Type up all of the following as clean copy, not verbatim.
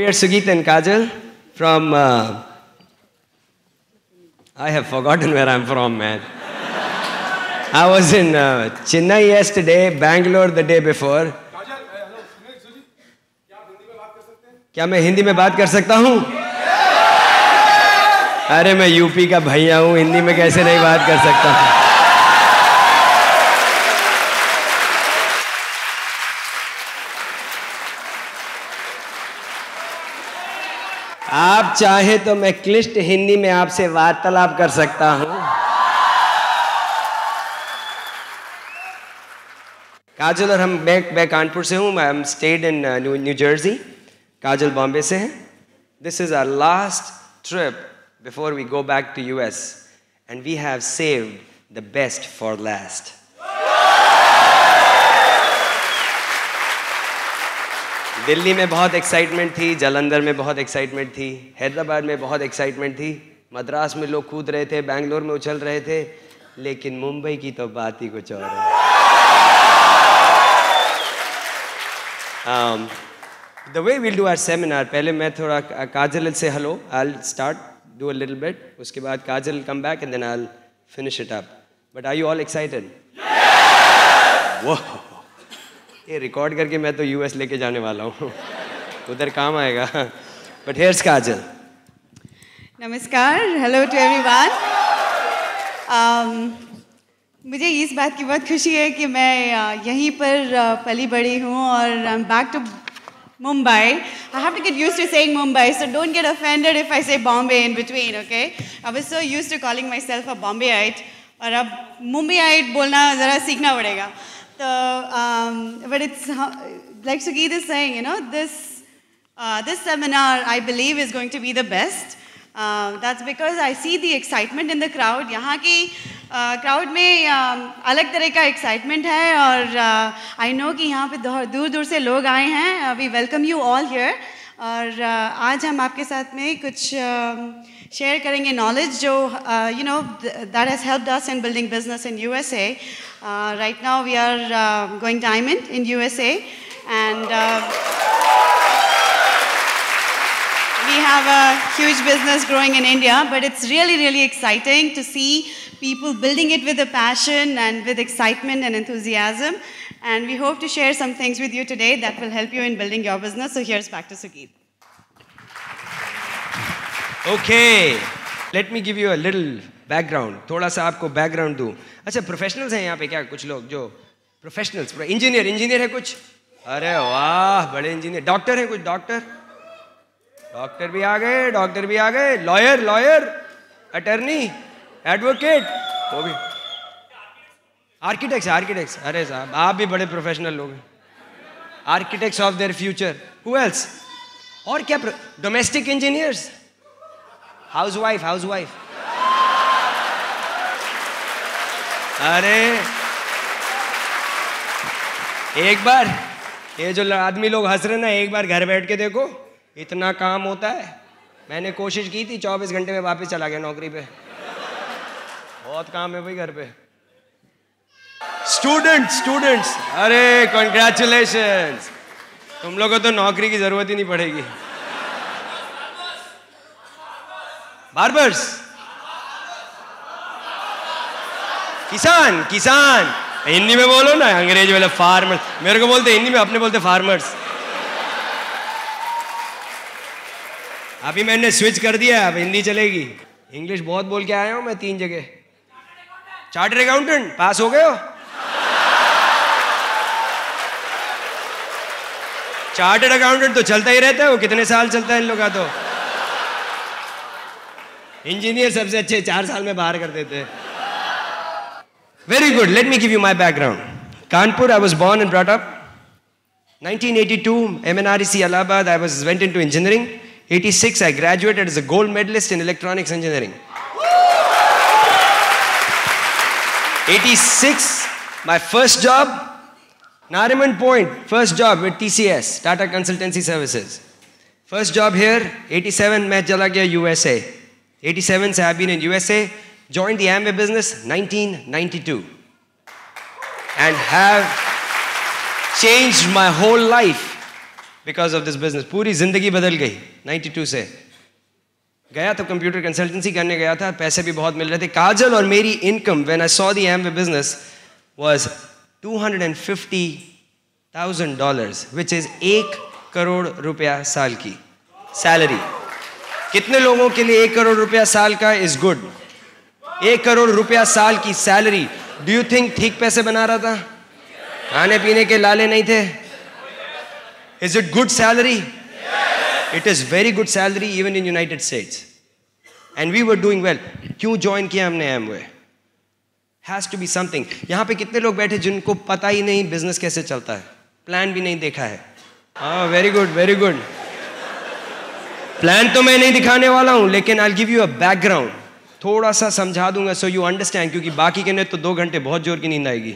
we are Sugeet and Kaajal from, I have forgotten where I'm from, man. I was in Chennai yesterday, Bangalore the day before. Kaajal, hello, Sugeet, क्या आप हिंदी में बात कर सकते हैं? क्या मैं हिंदी में बात कर सकता हूँ? अरे मैं यूपी का भैया हूँ, हिंदी में कैसे नहीं बात कर सकता हूँ? आप चाहे तो मैं क्लिष्ट हिंदी में आपसे वार्तालाप कर सकता हूँ। काजल और मैं कानपुर से हूँ। I am stayed in New Jersey. Kajal Bombay से हैं। This is our last trip before we go back to US and we have saved the best for last. Delhi में बहुत एक्साइटमेंट थी, जालंधर में बहुत एक्साइटमेंट थी, हैदराबाद में बहुत एक्साइटमेंट थी, मद्रास में लोग कूद रहे थे, बैंगलोर में उछल रहे थे, लेकिन मुंबई की तो बात ही कुछ और है। The way we'll do our seminar, पहले मैं थोड़ा काजल से hello, I'll start, do a little bit, उसके बाद काजल come back and then I'll finish it up. But are you all excited? Yes! Whoa! ये रिकॉर्ड करके मैं तो यूएस लेके जाने वाला हूँ, उधर काम आएगा। बट हेयर्स काजल। नमस्कार, हेलो टू एवरीवन। मुझे इस बात की बहुत खुशी है कि मैं यहीं पर पली बड़ी हूँ और I am back to Mumbai. I have to get used to saying Mumbai, so don't get offended if I say Bombay in between, okay? I was so used to calling my self a Bombayite, और अब मुंबईआइट बोलना ज़रा सीखना पड़ेगा। So, but it's like Sugeet is saying, you know, this seminar I believe is going to be the best. That's because I see the excitement in the crowd. यहाँ की crowd में अलग तरह का excitement है, और I know कि यहाँ पे दूर दूर से लोग आए हैं. We welcome you all here. और आज हम आपके साथ में कुछ शेयर करेंगे knowledge जो you know that has helped us in building business in USA. Right now we are going diamond in USA, and we have a huge business growing in India, but it's really exciting to see people building it with a passion and with excitement and enthusiasm. And we hope to share some things with you today that will help you in building your business. So here's back to Sugeet. Okay, let me give you a little background. थोड़ा सा आपको background दूँ। अच्छा, professionals हैं यहाँ पे क्या? कुछ लोग जो प्रोफेशनल्स, इंजीनियर है कुछ? अरे वाह, बड़े इंजीनियर। डॉक्टर है कुछ? डॉक्टर भी आ गए, लॉयर, अटर्नी, एडवोकेट, वो भी, आर्किटेक्ट्स। अरे साहब, आप भी बड़े प्रोफेशनल लोग हैं। Architects of their future. Who else? और क्या? Domestic engineers, housewife. अरे एक बार ये जो आदमी लोग हंस रहे ना, एक बार घर बैठ के देखो, इतना काम होता है। मैंने कोशिश की थी, 24 घंटे में वापस चला गया नौकरी पे। बहुत काम है भाई घर पे। स्टूडेंट्स, अरे कॉन्ग्रेचुलेशंस, तुम लोगों को तो नौकरी की जरूरत ही नहीं पड़ेगी। बार्बर्स, किसान, हिंदी में बोलो ना, अंग्रेजी वाले फार्मर, मेरे को बोलते हिंदी में, अपने बोलते फार्मर्स। अभी मैंने स्विच कर दिया, अब हिंदी चलेगी। इंग्लिश बहुत बोल के आया हूं मैं 3 जगह। चार्टर्ड अकाउंटेंट पास हो गए हो? चार्टर्ड अकाउंटेंट तो चलता ही रहता है, वो कितने साल चलता है इन लोग का। तो इंजीनियर सबसे अच्छे 4 साल में बाहर कर देते हैं। Very good. Let me give you my background. Kanpur, I was born and brought up. 1982, MNREC Allahabad, I went into engineering. 86, I graduated as a gold medalist in electronics engineering. 86, my first job, Nariman Point, first job with TCS, Tata Consultancy Services. First job here, 87, मैं चला गया USA. 87 से I've been in USA. Joined the Amway business 1992 and have changed my whole life. Because of this business. पूरी जिंदगी बदल गई 92 से. गया तो कंप्यूटर कंसल्टेंसी करने गया था, पैसे भी बहुत मिल रहे थे. काजल और मेरी income when I saw the Amway business was $250,000 which is 1 crore रुपया साल की सैलरी. कितने लोगों के लिए 1 करोड़ रुपया साल का इज गुड? 1 करोड़ रुपया साल की सैलरी. डू यू थिंक ठीक पैसे बना रहा था? खाने पीने के लाले नहीं थे? Is it good salary? It is very good salary even in United States. And we were doing well. क्यों ज्वाइन किया हमने Amway? Has to be something. यहां पे कितने लोग बैठे जिनको पता ही नहीं बिजनेस कैसे चलता है, प्लान भी नहीं देखा है? हाँ, very good, very good. Plan तो मैं नहीं दिखाने वाला हूं, लेकिन I give you a background. थोड़ा सा समझा दूंगा सो यू अंडरस्टैंड, क्योंकि बाकी के ने तो 2 घंटे बहुत जोर की नींद आएगी.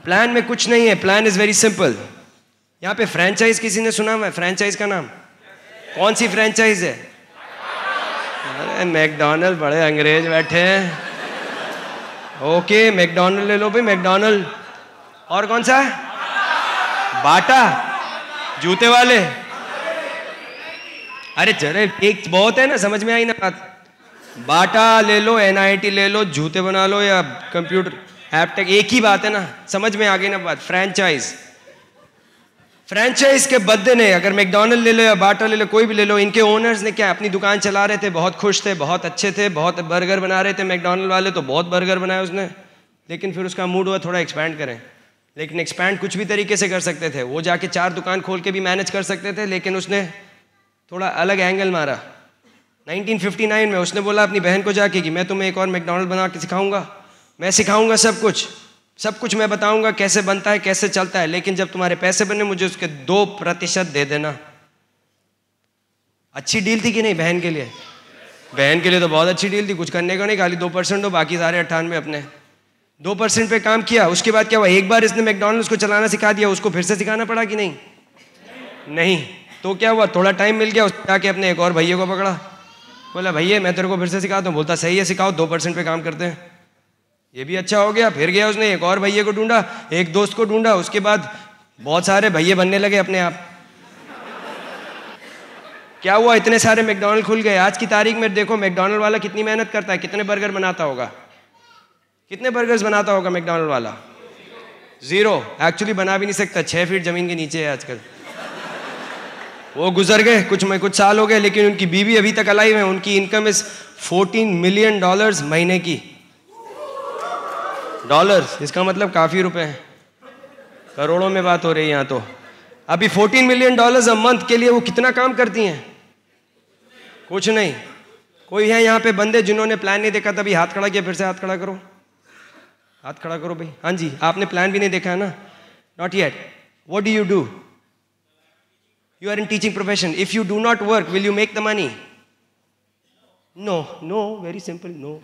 प्लान में कुछ नहीं है. Plan is very simple. यहां पे फ्रेंचाइज किसी ने सुना हुआ है? फ्रेंचाइज का नाम कौन सी फ्रेंचाइज है? अरे मैकडॉनल्ड. बड़े अंग्रेज बैठे हैं. ओके, मैकडॉनल्ड ले लो भाई, मैकडॉनल्ड. और कौन सा? बाटा, जूते वाले. अरे चले, एक बहुत है ना, समझ में आई ना बात. बाटा ले लो, NIT ले लो, जूते बना लो, या कंप्यूटर एपटेक, एक ही बात है ना. समझ में आ गई ना बात. फ्रेंचाइज. फ्रेंचाइज के बदले ने अगर मैकडॉनल्ड ले लो या बाटा ले लो, कोई भी ले लो, इनके ओनर्स ने क्या अपनी दुकान चला रहे थे, बहुत खुश थे, बहुत अच्छे थे, बहुत बर्गर बना रहे थे. मैकडॉनल्ड वाले तो बहुत बर्गर बनाए उसने, लेकिन फिर उसका मूड हुआ थोड़ा एक्सपैंड करें. लेकिन एक्सपैंड कुछ भी तरीके से कर सकते थे. वो जाके 4 दुकान खोल के भी मैनेज कर सकते थे, लेकिन उसने थोड़ा अलग एंगल मारा. 1959 में उसने बोला अपनी बहन को जाके कि मैं तुम्हें एक और मैकडॉनल्ड बना के सिखाऊंगा. मैं सिखाऊंगा सब कुछ मैं बताऊंगा कैसे बनता है, कैसे चलता है, लेकिन जब तुम्हारे पैसे बने मुझे उसके 2% दे देना. अच्छी डील थी कि नहीं बहन के लिए? बहन के लिए तो बहुत अच्छी डील थी. कुछ करने को नहीं, खाली 2% दो, बाकी सारे 98 अपने. 2% पे काम किया. उसके बाद क्या हुआ? एक बार इसने मैकडॉनल्ड्स को चलाना सिखा दिया, उसको फिर से सिखाना पड़ा कि नहीं? नहीं. तो क्या हुआ? थोड़ा टाइम मिल गया, उसने जाके अपने एक और भैया को पकड़ा. बोला भैया मैं तेरे को फिर से सिखाता हूँ. बोलता सही है, सिखाओ. 2% पे काम करते हैं. ये भी अच्छा हो गया. फिर गया उसने एक और भैया को ढूंढा, एक दोस्त को ढूंढा. उसके बाद बहुत सारे भैया बनने लगे अपने आप. क्या हुआ? इतने सारे मैकडॉनल्ड खुल गए. आज की तारीख में देखो मैकडॉनल्ड वाला कितनी मेहनत करता है, कितने बर्गर बनाता होगा, कितने बर्गर्स बनाता होगा मैकडॉनल्ड वाला? 0. एक्चुअली बना भी नहीं सकता, 6 फीट जमीन के नीचे है आजकल. वो गुजर गए, कुछ साल हो गए, लेकिन उनकी बीवी अभी तक अलाइव है. उनकी इनकम इज $14 मिलियन महीने की. डॉलर्स, इसका मतलब काफी रुपए हैं. करोड़ों में बात हो रही है यहाँ तो. अभी $14 मिलियन अ मंथ के लिए वो कितना काम करती हैं? कुछ नहीं. कोई है यहाँ पे बंदे जिन्होंने प्लान नहीं देखा? तभी हाथ खड़ा किया. फिर से हाथ खड़ा करो, हाथ खड़ा करो भाई. हाँ जी, आपने प्लान भी नहीं देखा है ना? Not yet. What do you do? You are in teaching profession. If you do not work, will you make the money? No, very simple, no.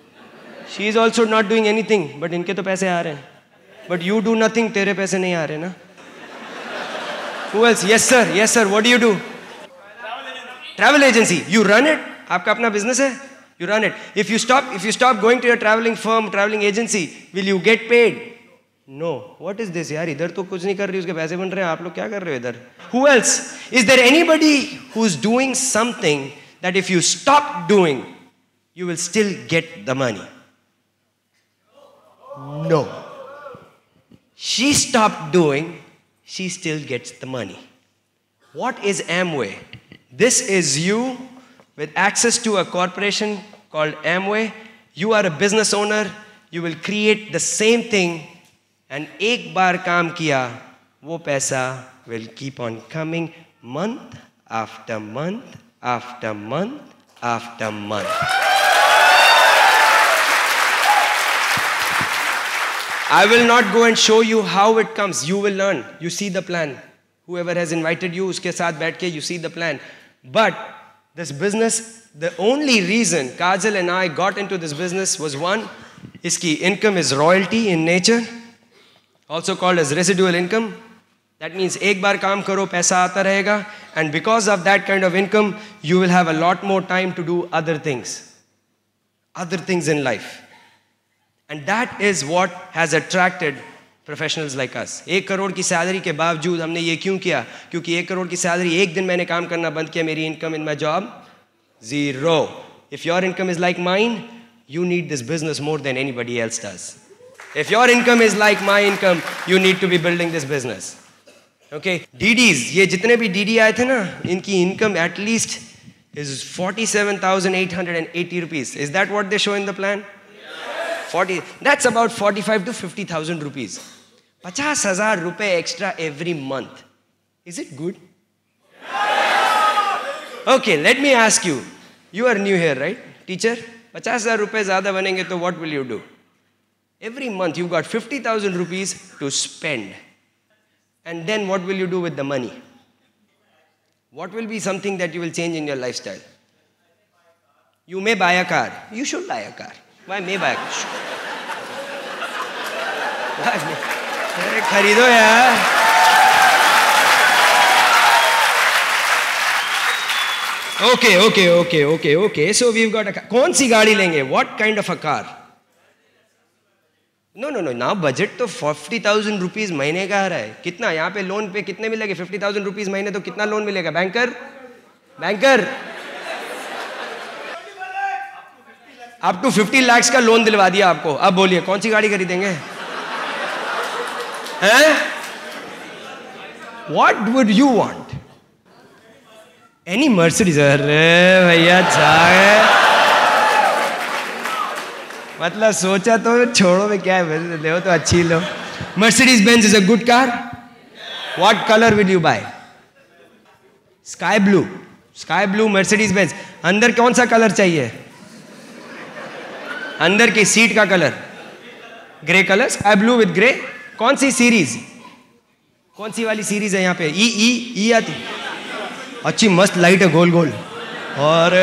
She is also not doing anything, but इनके तो पैसे आ रहे हैं. But you do nothing, तेरे पैसे नहीं आ रहे ना. Who else? Yes sir, what do you do? Travel agency. You run it? आपका अपना business है? You run it. If you stop going to your traveling firm, traveling agency, will you get paid? No. What is this यार? इधर तो कुछ नहीं कर रही, उसके पैसे बन रहे हैं, आप लोग क्या कर रहे हो इधर? Who else? Is there anybody who's doing something that if you stop doing, you will still get the money? No. She stopped doing, she still gets the money. What is Amway? This is you with access to a corporation called Amway. You are a business owner. You will create the same thing. And एक बार काम किया, वो पैसा will keep on coming month after month after month after month. I will not go and show you how it comes. You will learn. You see the plan. Whoever has invited you, उसके साथ बैठ के you see the plan. But this business, the only reason Kaajal and I got into this business was one, इसकी income is royalty in nature. Also called as residual income. That means एक बार काम करो, पैसा आता रहेगा, and because of that kind of income, you will have a lot more time to do other things in life. And that is what has attracted professionals like us. 1 crore की salary के बावजूद हमने ये क्यों किया? क्योंकि 1 करोड़ की सैलरी, एक दिन मैंने काम करना बंद किया, मेरी income in my job 0. If your income is like mine, you need this business more than anybody else does. If your income is like my income, you need to be building this business. Okay? DDs, ये जितने भी DD आए थे ना, इनकी income at least is 47,880 rupees. Is that what they show in the plan? 40. That's about 45 to 50,000 rupees. 50,000 रुपए extra every month. Is it good? Okay, let me ask you. You are new here, right? Teacher, 50,000 रुपए ज़्यादा बनेंगे तो what will you do? Every month you got 50,000 rupees to spend. And then what will you do with the money? What will be something that you will change in your lifestyle? You may buy a car. You should buy a car. Why may buy a car? अरे खरीदो यार. Okay. So we've got a car. कौन सी गाड़ी लेंगे? What kind of a car? No. Now budget तो 40,000 rupees महीने का आ रहा है. कितना यहाँ पे लोन पे कितने मिलेंगे? 50,000 rupees महीने तो कितना लोन मिलेगा? बैंकर up to 50 lakhs का लोन दिलवा दिया आपको. अब बोलिए कौन सी गाड़ी खरीदेंगे? हैं? What would you want? Any Mercedes? अरे भैया चाहे मतलब सोचा तो छोड़ो में क्या है, ले तो अच्छी लो. Mercedes Benz is a good car. What color will you buy? Sky blue Mercedes Benz. अंदर कौन सा कलर चाहिए? अंदर की सीट का colour grey colour. Sky blue with grey. कौन सी सीरीज? कौन सी वाली सीरीज है यहाँ पे? ई आती. अच्छी मस्त लाइट है गोल. और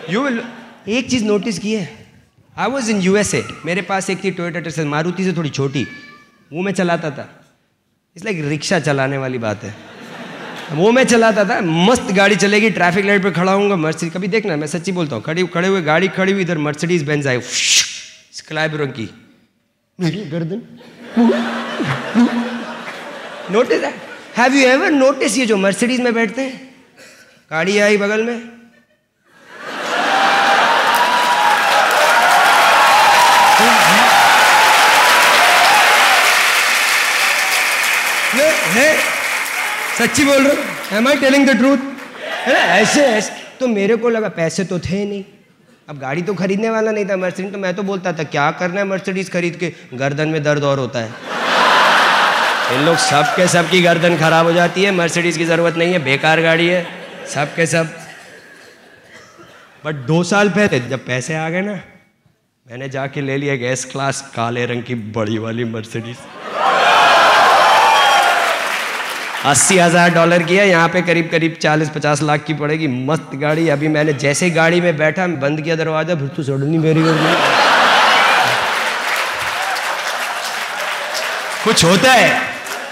यू विल एक चीज नोटिस की है. I was in USA. मेरे पास एक थी टोयोटा टेस्ला, मारुति से थोड़ी छोटी, वो मैं चलाता था. इट्स लाइक रिक्शा चलाने वाली बात है. वो मैं चलाता था, मस्त गाड़ी चलेगी, ट्रैफिक लाइट पे खड़ा हूँगा, मर्सिडीज. कभी देखना, मैं सच्ची बोलता हूँ, खड़े हुए गाड़ी खड़ी हुई, इधर मर्सिडीज बेंज आई स्काई ब्लू रंग की, मेरी गर्दन. नोटिस है? हैव यू एवर नोटिस ये जो मर्सिडीज में बैठते हैं, गाड़ी आई बगल में, सच्ची बोल रहा हूँ. Am I telling the truth? है ना? ऐसे तो मेरे को लगा पैसे तो थे नहीं, अब गाड़ी तो खरीदने वाला नहीं था मर्सिडीज. तो मैं तो बोलता था क्या करना है मर्सिडीज खरीद के, गर्दन में दर्द और होता है. इन लोग सबकी गर्दन खराब हो जाती है. मर्सिडीज की जरूरत नहीं है, बेकार गाड़ी है सबके सब. बट 2 साल पहले जब पैसे आ गए ना, मैंने जाके ले लिया गैस क्लास काले रंग की बड़ी वाली मर्सिडीज. $80,000 की है, यहाँ पे करीब 40-50 लाख की पड़ेगी. मस्त गाड़ी. अभी मैंने जैसे गाड़ी में बैठा, बंद किया दरवाजा, फिर तो सडनली मेरी कुछ होता है,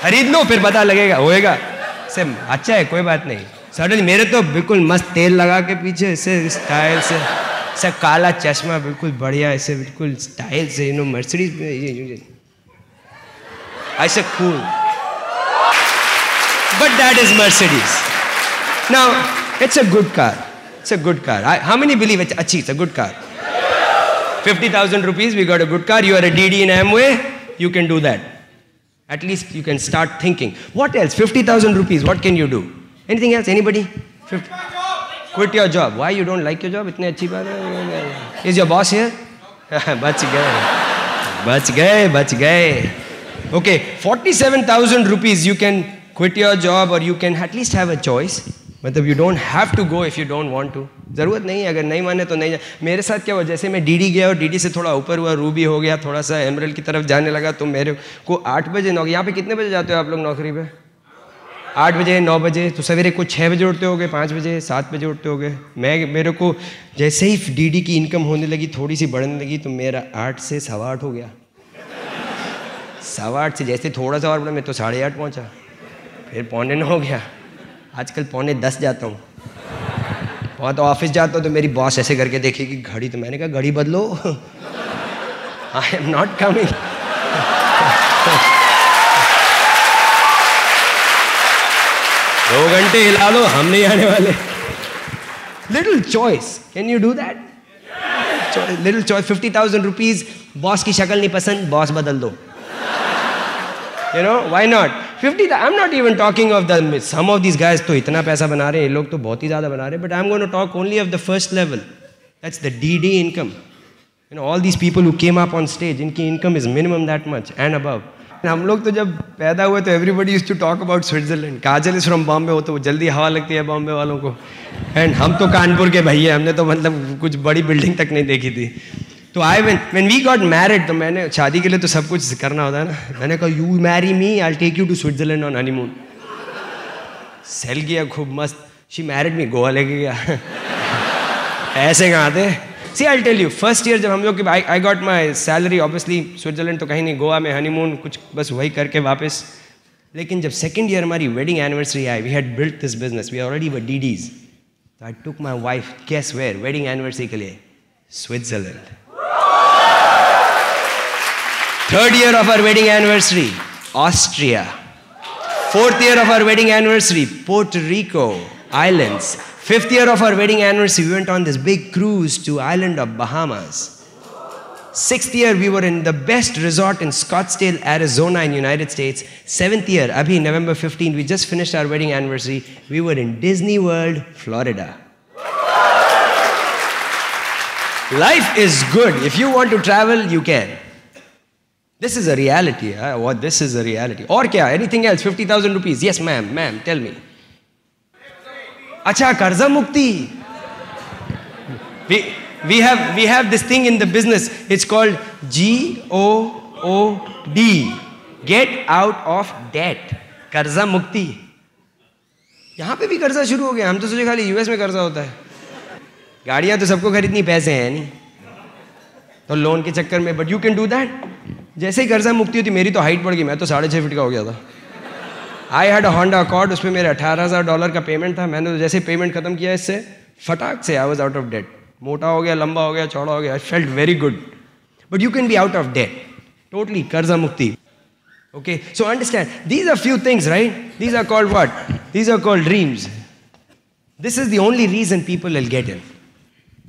खरीद लो फिर पता लगेगा, होएगा से अच्छा है, कोई बात नहीं. सडनली मेरे तो बिल्कुल मस्त तेल लगा के पीछे ऐसे स्टाइल से काला चश्मा बिल्कुल बढ़िया ऐसे बिल्कुल स्टाइल से, मर्सिडीज ऐसे cool. But that is Mercedes. Now, it's a good car. It's a good car. How many believe it's a good car? 50,000 rupees, we got a good car. You are a DD in Amway, you can do that. At least you can start thinking. What else? 50,000 rupees, what can you do? Anything else? Anybody? Quit your job. Why you don't like your job? इतनी अच्छी बात है. Is your boss here? बच गए. Okay, 47,000 rupees you can quit your job or you can at least have a choice. मतलब you don't have to go if you don't want to. ज़रूरत नहीं है, अगर नहीं माने तो नहीं. मेरे साथ क्या हुआ, जैसे मैं डीडी गया और डीडी से थोड़ा ऊपर हुआ, रूबी हो गया, थोड़ा सा एमरल्ड की तरफ जाने लगा, तो मेरे को 8 बजे नौकरी. यहाँ पे कितने बजे जाते हो आप लोग नौकरी पे? 8 बजे, 9 बजे. तो सवेरे को 6 बजे उठते होगे, 5 बजे, 7 बजे उठते होगे. मेरे को जैसे ही डीडी की इनकम होने लगी, थोड़ी सी बढ़ने लगी, तो मेरा 8 से 8:15 हो गया. 8:15 से जैसे थोड़ा सा और बढ़ा, मैं तो 8:30 पहुँचा, फिर 9:45 हो गया. आजकल 9:45 जाता हूँ. वहाँ तो ऑफिस जाता हूँ तो मेरी बॉस ऐसे करके देखेगी घड़ी, तो मैंने कहा घड़ी बदलो. I am not coming. घंटे हिला दो, हम नहीं आने वाले. Little choice. Can you do that? Little choice. 50,000 rupees. Boss की शक्ल नहीं पसंद, बॉस बदल दो. You know, why not? 50. I'm not even talking of the some of these guys तो इतना पैसा बना रहे हैं, ये लोग तो बहुत ही ज़्यादा बना रहे हैं. But I'm going to talk only of the first level. That's the DD income. You know, all these people who came up on stage, इनकी income is minimum that much and above. हम लोग तो जब पैदा हुए तो everybody used to talk about Switzerland. Kajal is from Bombay, वो तो जल्दी हवा लगती है बॉम्बे वालों को. And हम तो कानपुर के भैया, हमने तो मतलब कुछ बड़ी बिल्डिंग तक नहीं देखी थी. तो when we got married, तो मैंने शादी के लिए तो सब कुछ करना होता है ना. मैंने कहा you marry me, I'll take you to Switzerland on honeymoon. Sale किया खूब मस्त. She married me, गोवा लेके गया. ऐसे कहाँ थे? See, I'll tell you, first year जब हम लोग I got my salary, obviously Switzerland तो कहीं नहीं, गोवा में honeymoon कुछ बस वही करके वापस. लेकिन जब second year हमारी wedding anniversary I, we had built this business, we already were DDs. So I took my wife, guess where? Wedding anniversary के लिए, Switzerland. Third year of our wedding anniversary, Austria. Fourth year of our wedding anniversary, Puerto Rico Islands. Fifth year of our wedding anniversary, we went on this big cruise to island of Bahamas. Sixth year, we were in the best resort in Scottsdale, Arizona in United States. Seventh year, abhi November 15, we just finished our wedding anniversary. We were in Disney World, Florida. Life is good. If you want to travel, you can. This is a reality. What? This is a reality. Or kya? Anything else? 50,000 rupees. Yes, ma'am. Ma'am, tell me. Acha, karza mukti. We have this thing in the business. It's called GOOD. Get out of debt. कर्जा मुक्ति. यहाँ पे भी कर्जा शुरू हो गया. हम तो सोचे खाली यूएस में कर्जा होता है. गाड़ियाँ तो सबको खरीदनी, पैसे हैं नहीं, तो लोन के चक्कर में. But you can do that. जैसे ही कर्जा मुक्ति होती, मेरी तो हाइट बढ़ गई, मैं तो 6.5 फीट का हो गया था. I had a Honda accord, उसमें मेरे $18,000 का पेमेंट था. मैंने तो जैसे पेमेंट खत्म किया इससे फटाक से I was out of date. मोटा हो गया, लंबा हो गया, चौड़ा हो गया. I felt very good. But you can be out of date totally. कर्जा मुक्ति. Okay, so understand, these are few things, right? These are called what? These are called dreams. This is the only reason people will get in.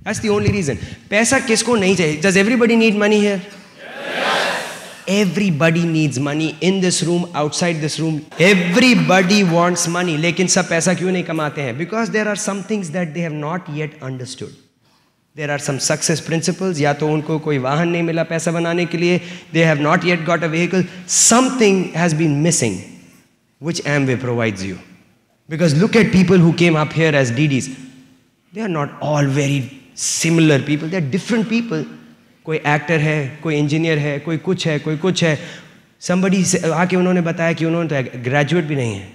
That's the only reason. पैसा किसको नहीं चाहिए? Does everybody need money here? Yes. Everybody needs money in this room, outside this room. Everybody wants money. लेकिन सब पैसा क्यों नहीं कमाते हैं? Because there are some things that they have not yet understood. There are some success principles. या तो उनको कोई वाहन नहीं मिला पैसा बनाने के लिए. They have not yet got a vehicle. Something has been missing, which Amway provides you. Because look at people who came up here as DDs. They are not all very similar people. They are different people. कोई actor है, कोई engineer है, कोई कुछ है, कोई कुछ है. Somebody आके उन्होंने बताया कि उन्होंने तो graduate भी नहीं है.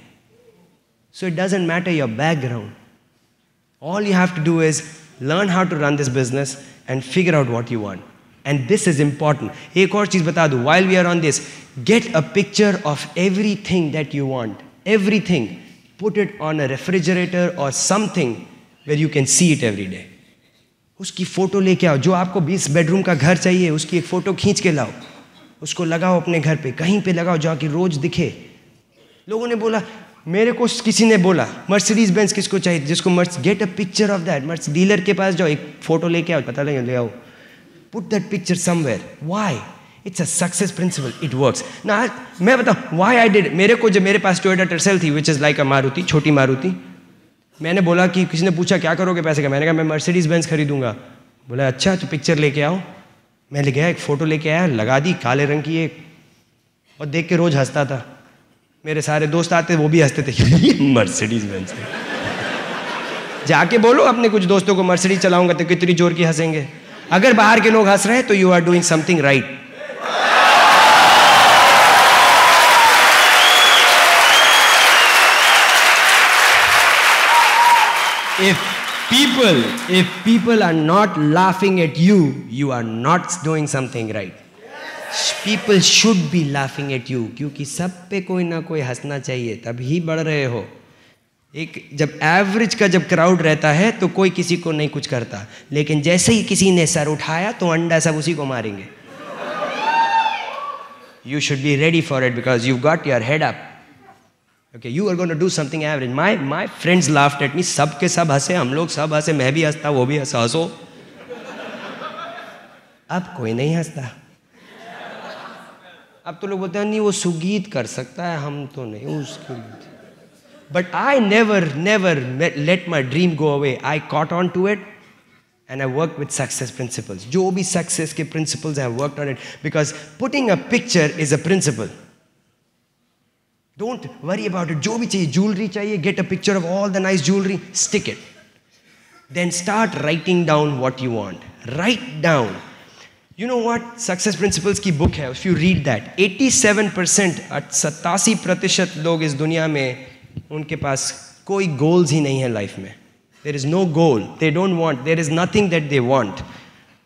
So it doesn't matter your background. All you have to do is learn how to run this business and figure out what you want. And this is important. एक और चीज़ बता दूँ, while we are on this, get a picture of everything that you want. Everything. Put it on a refrigerator or something where you can see it every day. उसकी photo लेके आओ. जो आपको 20 bedroom का घर चाहिए, उसकी एक फ़ोटो खींच के लाओ. उसको लगाओ अपने घर पे, कहीं पे लगाओ जहाँ की रोज़ दिखे. लोगों ने बोला, मेरे को किसी ने बोला मर्सिडीज बेंज किसको चाहिए, जिसको get a picture of that. MERS dealer के पास जाओ, एक फोटो लेके आओ, पता लगे ले आओ. Put that picture somewhere. Why? It's a success principle. It works. ना मैं बताऊँ व्हाई आई डिड. मेरे को जब मेरे पास टोयोटा टर्सेल थी, विच इज़ लाइक अ मारुति, छोटी मारुति. मैंने बोला कि किसी ने पूछा क्या करोगे पैसे का, मैंने कहा मैं मर्सिडीज बेंज खरीदूंगा. बोला अच्छा तो पिक्चर लेके आओ. मैं ले गया, एक फ़ोटो लेके आया, लगा दी, काले रंग की एक, और देख के रोज़ हंसता था. मेरे सारे दोस्त आते, वो भी हंसते थे, ये मर्सिडीज बेंज है. जाके बोलो अपने कुछ दोस्तों को मर्सिडीज चलाऊंगा तो कितनी जोर की हंसेंगे. अगर बाहर के लोग हंस रहे हैं तो you are doing something right. If people are not laughing at you, you are not doing something right. People should be laughing at you, क्योंकि सब पे कोई ना कोई हंसना चाहिए, तभी बढ़ रहे हो. एक जब एवरेज का जब क्राउड रहता है तो कोई किसी को नहीं कुछ करता, लेकिन जैसे ही किसी ने सर उठाया तो अंडा सब उसी को मारेंगे. You should be ready for it because you've got your head up. Okay, you are going to do something average. My friends laughed at me. सब के सब हंसे, हम लोग सब हंसे, मैं भी हंसता, वो भी हंसा, हंसो. अब कोई नहीं हंसता. अब तो लोग बोलते हैं नहीं वो सुगीत कर सकता है, हम तो नहीं उसके लिए. But I never let my dream go away. I caught on to it and I worked with success principles. जो भी success के principles I have worked on it because putting a picture is a principle. Don't worry about it. जो भी चाहिए, jewelry चाहिए, get a picture of all the nice jewelry, stick it. Then start writing down what you want. Write down. You know what? Success Principles की book है. If you read that, 87%, 87% लोग इस दुनिया में उनके पास कोई goals ही नहीं है life में. There is no goal. They don't want. There is nothing that they want.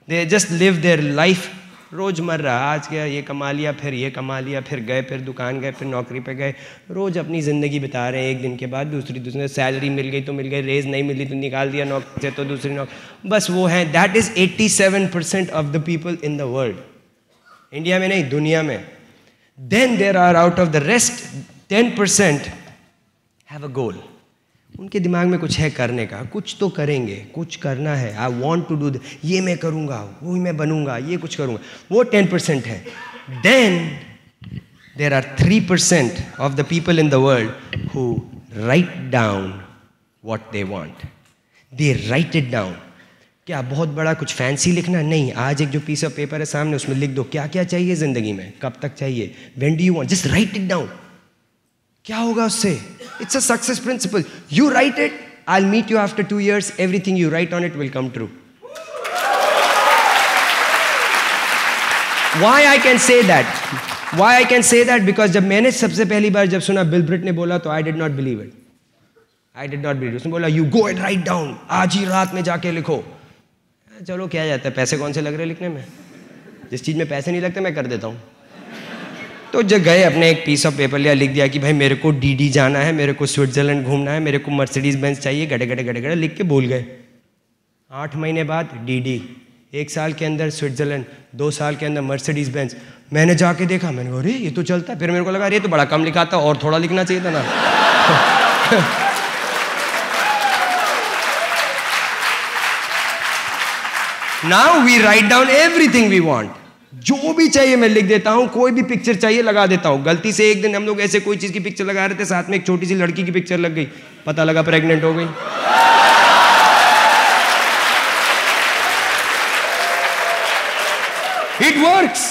They just live their life. रोज़मर्रा आज क्या ये कमा लिया, फिर ये कमा लिया, फिर गए, फिर दुकान गए, फिर नौकरी पे गए, रोज़ अपनी ज़िंदगी बिता रहे हैं. एक दिन के बाद दूसरी सैलरी मिल गई तो मिल गई, रेज नहीं मिली तो निकाल दिया नौकरी से तो दूसरी नौकरी, बस वो है. That is 87% of the people in the world. India में नहीं, दुनिया में. Then there are out of the rest 10% have a goal. उनके दिमाग में कुछ है करने का, कुछ तो करेंगे, कुछ करना है. आई वॉन्ट टू डू ये मैं करूँगा, वो मैं बनूंगा, ये कुछ करूँगा. वो 10% है. Then there are 3% of the people in the world who write down what they want. They write it down. क्या बहुत बड़ा कुछ फैंसी लिखना नहीं. आज एक जो पीस ऑफ पेपर है सामने, उसमें लिख दो क्या क्या चाहिए ज़िंदगी में, कब तक चाहिए, when do you want, just write it down. क्या होगा उससे? It's a success principle. You write it, I will meet you after 2 years, everything you write on it will come true. Why I can say that? Why I can say that? Because जब मैंने सबसे पहली बार जब सुना Bill Britt ने बोला तो I did not believe it. I did not believe it. उसने बोला you go and write down, आज ही रात में जाके लिखो. चलो क्या जाता है, पैसे कौन से लग रहे लिखने में? जिस चीज़ में पैसे नहीं लगते मैं कर देता हूँ. तो जब गए अपने एक पीस ऑफ पेपर लिया, लिख दिया कि भाई मेरे को डीडी जाना है, मेरे को स्विट्जरलैंड घूमना है, मेरे को मर्सिडीज बेंज चाहिए, गड़े गड़े गड़े गड़े लिख के भूल गए. 8 महीने बाद डीडी, 1 साल के अंदर स्विट्जरलैंड, 2 साल के अंदर मर्सिडीज बेंज. मैंने जाके देखा, मैंने कहा अरे ये तो चलता है. फिर मेरे को लगा अरे ये तो बड़ा कम लिखा था, और थोड़ा लिखना चाहिए था ना. Now we write down everything we want. जो भी चाहिए मैं लिख देता हूँ. कोई भी पिक्चर चाहिए लगा देता हूँ. गलती से एक दिन हम लोग ऐसे कोई चीज़ की पिक्चर लगा रहे थे, साथ में एक छोटी सी लड़की की पिक्चर लग गई, पता लगा प्रेग्नेंट हो गई. It works.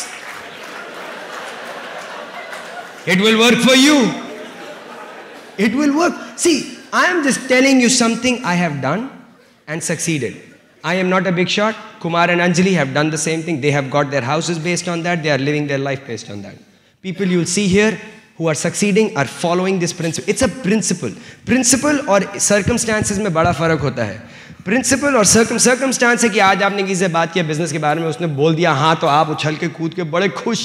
It will work for you. It will work. See, I am just telling you something I have done and succeeded. I am not a big shot. Kumar and Anjali have done the same thing. They have got their houses based on that. They are living their life based on that. People you will see here who are succeeding are following this principle. It's a principle. Principle और circumstances में बड़ा फर्क होता है. Principle और circumstance है कि आज आपने किसी से बात किया बिजनेस के बारे में, उसने बोल दिया हाँ, तो आप उछल के कूद के बड़े खुश,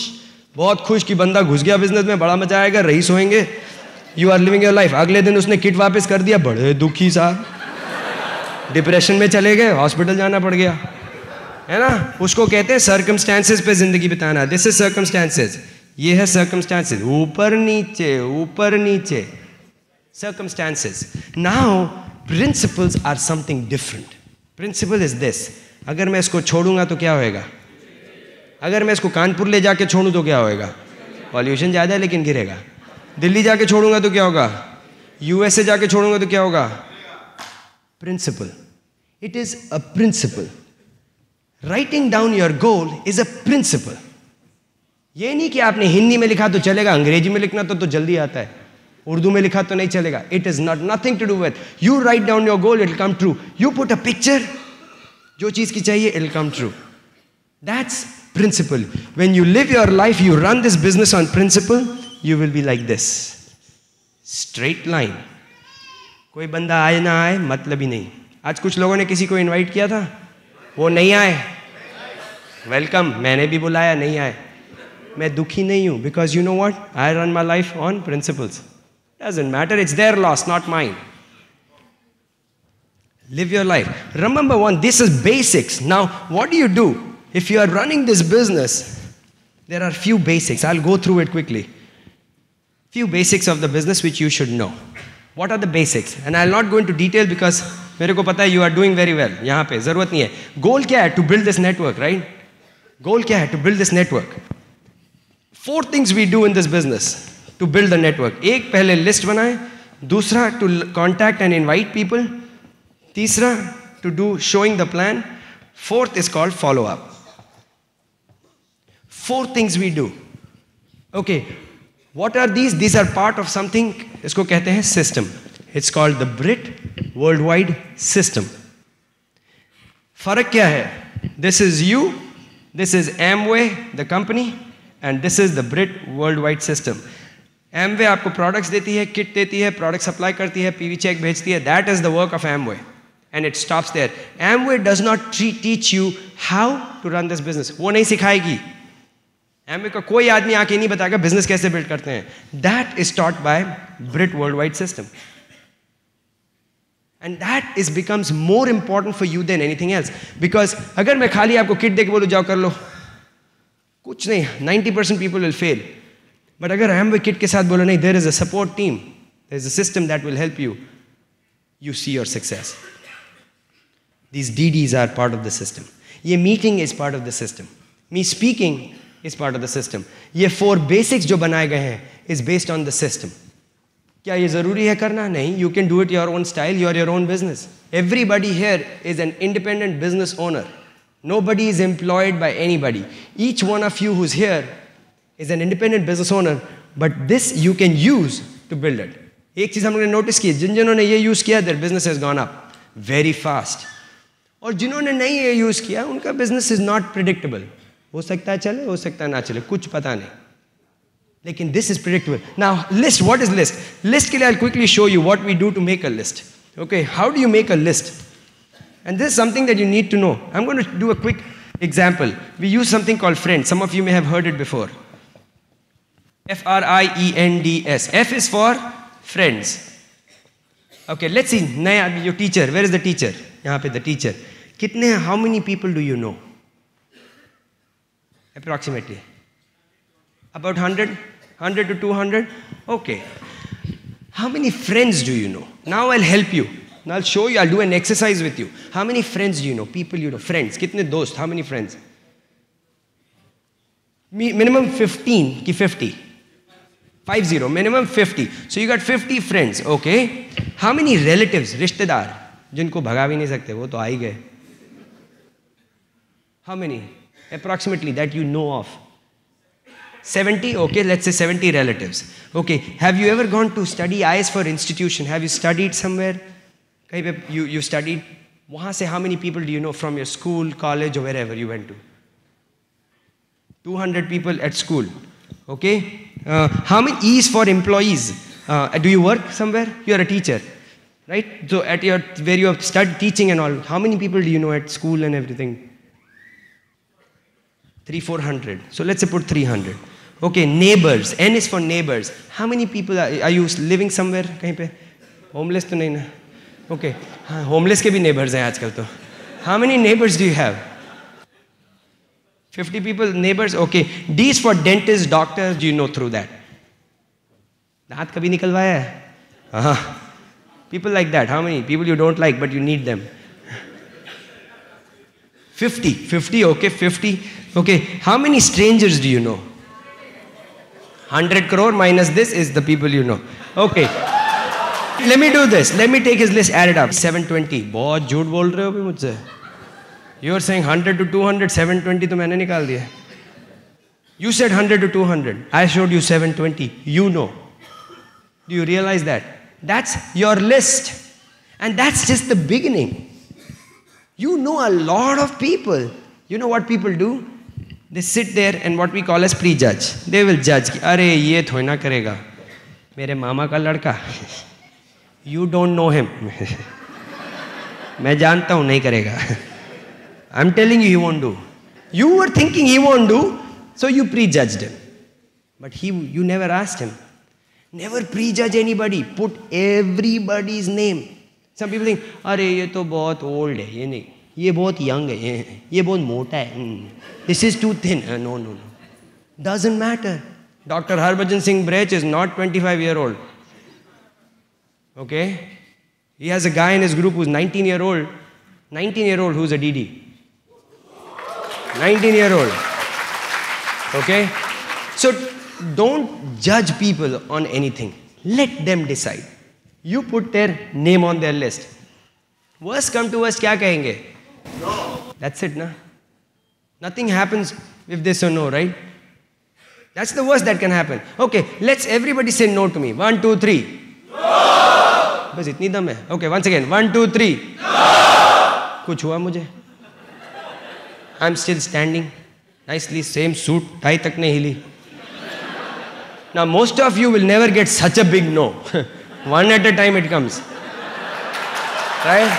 बहुत खुश कि बंदा घुस गया बिजनेस में, बड़ा मजा आएगा, rice होएंगे. You are living your life. अगले दिन उसने किट वापस कर दिया, बड़े दुखी सा, डिप्रेशन में चले गए, हॉस्पिटल जाना पड़ गया, है ना. उसको कहते हैं सर्कमस्टांसेस पे जिंदगी बिताना. This is circumstances. ये है सर्कमस्टांसेस. ऊपर नीचे circumstances. Now principles are something different. Principle is this. अगर मैं इसको छोड़ूंगा तो क्या होएगा? अगर मैं इसको कानपुर ले जाके छोड़ूं तो क्या होएगा? पॉल्यूशन ज़्यादा है लेकिन गिरेगा. दिल्ली जाके छोड़ूंगा तो क्या होगा? यूएसए जाके छोड़ूंगा तो क्या होगा? Principle. It is a principle. Writing down your goal is a principle. ये नहीं कि आपने हिंदी में लिखा तो चलेगा, अंग्रेजी में लिखना तो जल्दी आता है, उर्दू में लिखा तो नहीं चलेगा. It is not nothing to do with. You write down your goal, it will come true. You put a picture, जो चीज़ की चाहिए, it will come true. That's principle. When you live your life, you run this business on principle, you will be like this. Straight line. कोई बंदा आए ना आए मतलब ही नहीं. आज कुछ लोगों ने किसी को इनवाइट किया था, वो नहीं आए. वेलकम, मैंने भी बुलाया, नहीं आए. मैं दुखी नहीं हूँ, because you know what, I run my life on principles. Doesn't matter, it's there loss, not mine. Live your life. Remember one, this is basics. Now, what do you do? If you are running this business, there are few basics. I'll go through it quickly. few basics of the business which you should know. What are the basics? And I'll not go into detail because मेरे को पता है you are doing very well. यहाँ पे ज़रूरत नहीं है. Goal क्या है? To build this network, right? Goal क्या है? To build this network. 4 things we do in this business to build the network. एक पहले list बनाए, दूसरा to contact and invite people, तीसरा to do showing the plan, fourth is called follow up. 4 things we do. Okay. What are these? These are part of something, इसको कहते हैं system. It's called the BRIT Worldwide System. फर्क क्या है? This is you, this is Amway, the company, and this is the BRIT Worldwide System. Amway आपको products देती है, kit देती है, product supply करती है, PV check भेजती है. That is the work of Amway. And it stops there. Amway does not teach you how to run this business. वो नहीं सिखाएगी. Amway का कोई आदमी आके नहीं बताएगा बिजनेस कैसे बिल्ड करते हैं. That is taught by BRIT Worldwide System. And that is becomes more important for you than anything else. Because अगर मैं खाली आपको किट दे के बोलूँ जाओ कर लो, कुछ नहीं, 90% people will fail. But अगर Amway किट के साथ बोलो नहीं, there is a support team, there is a system that will help you, you see your success. These DDs are part of the system. ये meeting is part of the system. Me speaking is part of the system. ये 4 basics जो बनाए गए हैं is based on the system. क्या ये ज़रूरी है करना? नहीं. You can do it your own style. You are your own business. Everybody here is an independent business owner. Nobody is employed by anybody. Each one of you who's here is an independent business owner. But this you can use to build it. एक चीज़ हमने notice की, जिन्होंने ये use किया, their business has gone up very fast. और जिन्होंने नहीं ये use किया, उनका business is not predictable. हो सकता है चले, हो सकता है ना चले, कुछ पता नहीं. लेकिन this is predictable. Now, list, what is list? List के लिए I'll quickly show you what we do to make a list. Okay, how do you make a list? And this is something that you need to know. I'm going to do a quick example. We use something called Friends. Some of you may have heard it before. Friends. F is for friends. Okay, let's see. नया your teacher. Where is the teacher? यहाँ पे the teacher. कितने? How many people do you know? Approximately. About 100 to 200? Okay. How many friends do you know? Now I'll help you. Now I'll show you, I'll do an exercise with you. How many friends do you know? People you know. Friends. कितने दोस्त? How many friends? Minimum 15 ki 50. 50. Minimum 50. So you got 50 friends. Okay. How many relatives? रिश्तेदार जिनको भगा भी नहीं सकते वो तो आ ही गए. How many? Approximately that you know of. 70, okay, let's say 70 relatives. Okay, have you ever gone to study IS for institution? Have you studied somewhere? कहीं पे you studied? वहाँ से how many people do you know from your school, college or wherever you went to? 200 people at school. Okay, how many E is for employees? Do you work somewhere? You are a teacher, right? So at your where you have studied teaching and all, how many people do you know at school and everything? 300-400. So let's say put 300. Okay, neighbors. N is for neighbors. How many people are you living somewhere? कहीं पे? Homeless तो नहीं ना? Okay. हाँ, homeless के भी neighbors हैं आजकल तो. How many neighbors do you have? 50 people, neighbors. Okay. D is for dentist, doctor. Do you know through that? दांत कभी निकलवाया है? हाँ. People like that. How many? People you don't like but you need them. 50, okay, 50. Okay, how many strangers do you know? 100 crore minus this is the people you know. Okay. Let me do this. Let me take his list, add it up. 720. बहुत झूठ बोल रहे हो भी मुझसे. You are saying 100 to 200, 720 तो मैंने निकाल दिया. You said 100 to 200. I showed you 720. You know. Do you realize that? That's your list. And that's just the beginning. You know a lot of people. You know what people do? They sit there and what we call as prejudge. They will judge. अरे ये थोड़ी ना करेगा. मेरे मामा का लड़का. You don't know him. मैं जानता हूँ नहीं करेगा. I'm telling you he won't do. You were thinking he won't do, so you prejudged him. But you never asked him. Never prejudge anybody. Put everybody's name. Some people think, अरे ये तो बहुत old है, ये नहीं. ये बहुत young है, ये बहुत मोटा है. This is too thin. No. Doesn't matter. Dr. Harbhajan Singh Brech is not 25-year-old. Okay? He has a guy in his group who's 19-year-old. 19-year-old who's a DD. 19-year-old. Okay? So don't judge people on anything. Let them decide. You put their name on their list. Worst come to worst, क्या कहेंगे? No. That's it, na? Nothing happens if they say no, right? That's the worst that can happen. Okay, let's everybody say no to me. 1, 2, 3. No. बस इतनी दम है. Okay, once again. 1, 2, 3. No. कुछ हुआ मुझे? I'm still standing. Nicely, same suit. tie tak nahi hili. Now, most of you will never get such a big no. One at a time it comes. Right?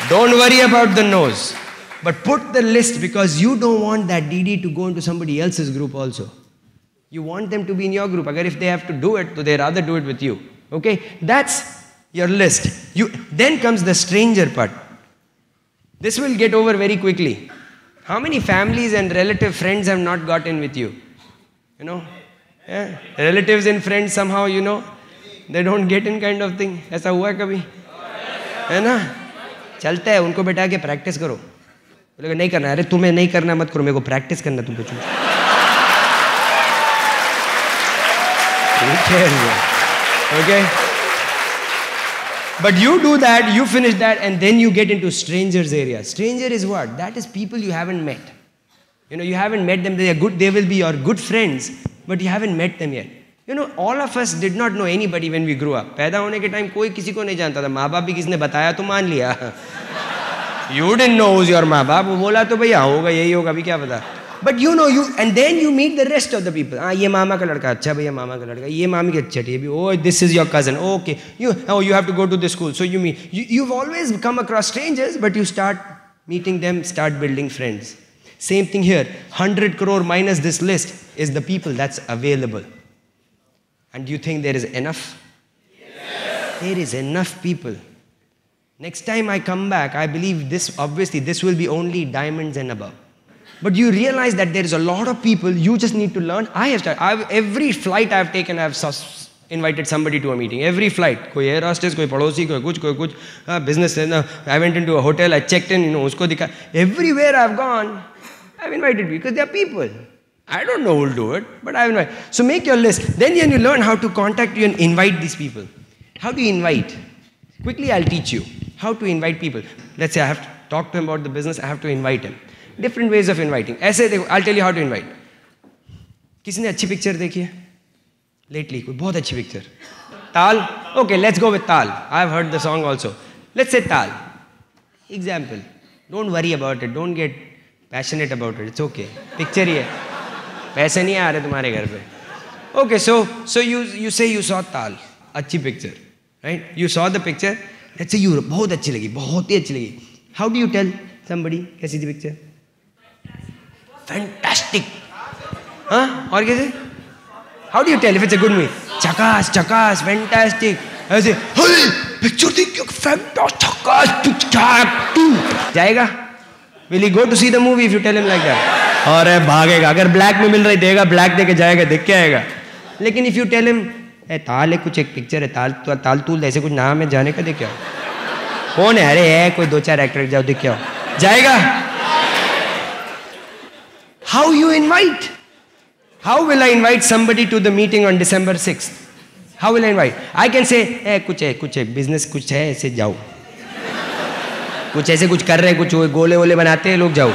Don't worry about the no's. But put the list because you don't want that DD to go into somebody else's group also. You want them to be in your group. Agar if they have to do it, so they rather do it with you. Okay? That's your list. Then comes the stranger part. This will get over very quickly. How many families and relative friends have not got in with you? You know? Yeah. Relatives and friends somehow, you know, they don't get in kind of thing. ऐसा हुआ कभी? है ना? चलता है उनको बैठा के practice करो. बोलेगा नहीं करना. अरे तुम्हें नहीं करना मत करो. मेरे को practice करना तुम पूछो. Okay? But you do that, you finish that, and then you get into strangers area. Stranger is what? That is people you haven't met. You know, you haven't met them. They are good. They will be your good friends, but you haven't met them yet. You know, all of us did not know anybody when we grew up. पैदा होने के time कोई किसी को नहीं जानता था. माँ बाप भी किसने बताया तो मान लिया. You didn't know who's your माँ बाप. वो बोला तो भैया होगा यही होगा अभी क्या पता. But you know, and then you meet the rest of the people. हाँ ये मामा का लड़का. अच्छा भैया मामा का लड़का. ये मामी की अच्छा ये भी. Oh, this is your cousin. Okay. You have to go to the school. So you meet. You've always come across strangers, but you start meeting them, start building friends. Same thing here. 100 crore minus this list is the people that's available. And do you think there is enough? Yes. There is enough people. Next time I come back, I believe obviously this will be only diamonds and above. But you realize that there is a lot of people, you just need to learn. Every flight I've taken, I've invited somebody to a meeting. Every flight. Koi air hostess, koi padosi, koi kuch, business. I went into a hotel, I checked in, usko dikha. Everywhere I've gone, I've invited people because they are people. I don't know who will do it, but I've invited. So make your list. Then you learn how to contact you and invite these people. How do you invite? Quickly, I'll teach you how to invite people. Let's say I have to talk to him about the business, I have to invite him. Different ways of inviting. ऐसे I'll tell you how to invite. किसी ने अच्छी picture देखी है? Lately, कोई बहुत अच्छी picture. Tal? Okay, let's go with Tal. I've heard the song also. Let's say Tal. Example. Don't worry about it. Don't get passionate about it. It's okay. Picture ही है. पैसे नहीं आ रहे तुम्हारे घर पे. Okay, so you say you saw Tal. अच्छी picture. Right? You saw the picture. Let's say you बहुत अच्छी लगी. बहुत ही अच्छी लगी. How do you tell somebody कैसी थी picture? Fantastic. हाँ? और कैसे? How do you tell if it's a good movie? Chakas, fantastic. ऐसे, hey, picture देख क्यों? Fantastic, chakas, picture. जाएगा? Will he go to see the movie if you tell him like that? अरे भागेगा. अगर black में मिल रही देगा, black देके जाएगा, देख के आएगा. लेकिन if you tell him, ताल है कुछ एक picture है, ताल तूल ऐसे कुछ नाम है जाने का देख क्या? कौन है? अरे है कोई 2-4 एक्टर जाओ देख क्या? जाएगा? How you invite? How will I invite somebody to the meeting on December 6th? How will I invite? I can say, कुछ है, business कुछ है, ऐसे जाओ. कुछ ऐसे कुछ कर रहे हैं, कुछ गोले वोले बनाते हैं लोग जाओ.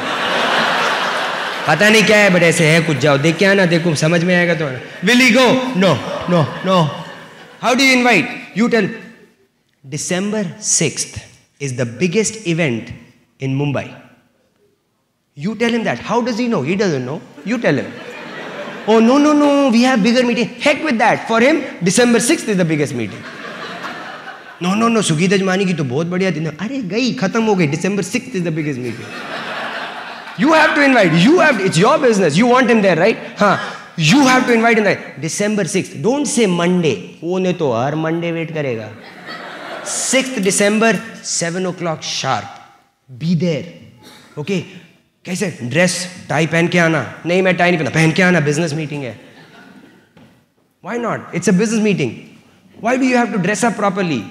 पता नहीं क्या है, but ऐसे है कुछ जाओ. देख क्या ना देखो समझ में आएगा तो. Will he go? No. How do you invite? You tell, December 6th is the biggest event in Mumbai. You tell him that. How does he know? He doesn't know. You tell him. Oh, no, we have bigger meeting. Heck with that. For him, December 6th is the biggest meeting. No, Sugeet Ajmani की तो बहुत बढ़िया दिन है. अरे गई, खत्म हो गई. December 6th is the biggest meeting. You have to invite. It's your business. You want him there, right? हाँ. You have to invite him there. December 6th. Don't say Monday. वो ने तो हर Monday wait करेगा. 6th December, 7 o'clock sharp. Be there. Okay? कैसे dress tie पहन के आना, नहीं मैं टाई नहीं पहन के आना, बिजनेस मीटिंग है. Why not? It's a business meeting. Why do you have to dress up properly?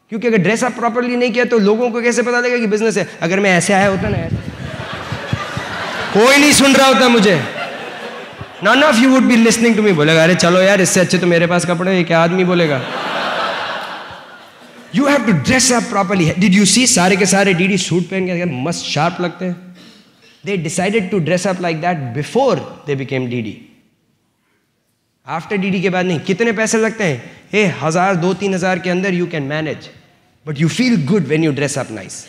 क्योंकि अगर ड्रेस अप प्रॉपरली नहीं किया तो लोगों को कैसे पता लगेगा कि बिजनेस है. अगर मैं ऐसे आया होता ना, कोई नहीं सुन रहा होता मुझे. None of you would be listening to me. बोलेगा अरे चलो यार, इससे अच्छे तो मेरे पास कपड़े हैं, क्या आदमी बोलेगा. You have to dress up properly. Did you see सारे के सारे डीडी सूट पहन के मस्त शार्प लगते हैं. They decided to dress up like that before they became DD. After DD के बाद नहीं. कितने पैसे लगते हैं? 1,000, 2,000, 3,000 के अंदर you can manage. But you feel good when you dress up nice.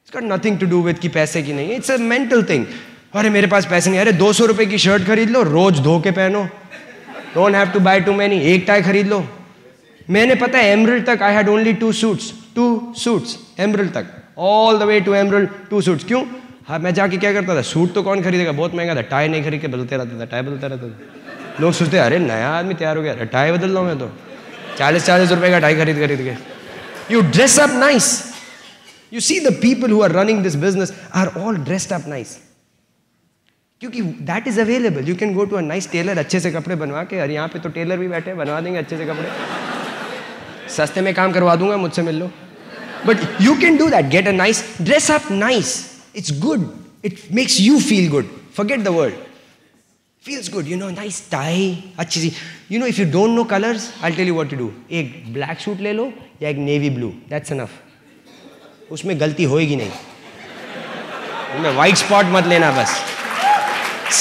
It's got nothing to do with कि पैसे की नहीं. It's a mental thing. अरे मेरे पास पैसे नहीं. अरे 200 रुपए की शर्ट खरीद लो, रोज धो के पहनो. Don't have to buy too many. एक टाई खरीद लो. मैंने पता है एमरल्ड तक I had only 2 suits. Emerald तक. All the way to emerald 2 suits. क्यों? हाँ, मैं जाके क्या करता था, सूट तो कौन खरीदेगा, बहुत महंगा था. टाई नहीं खरीद के बदलते रहता था, टाई बदलता रहता था. लोग सोचते अरे नया आदमी तैयार हो गया, टाई बदल लो. मैं तो 40 रुपए का टाई खरीद के. You dress up nice. You see the people who are running this business are all dressed up nice. क्योंकि that is available. You can go to a nice tailor, अच्छे से कपड़े बनवा के. अरे यहाँ पे तो टेलर भी बैठे, बनवा देंगे अच्छे से कपड़े. सस्ते में काम करवा दूंगा, मुझसे मिल लो. But you can do that. Get a nice, dress up nice. It's good. It makes you feel good. Forget the word. Feels good, you know, nice tie. अच्छी सी. You know, if you don't know colors, I'll tell you what to do. एक black suit ले लो या एक navy blue. That's enough. उसमें गलती होएगी नहीं. उसमें white spot मत लेना बस.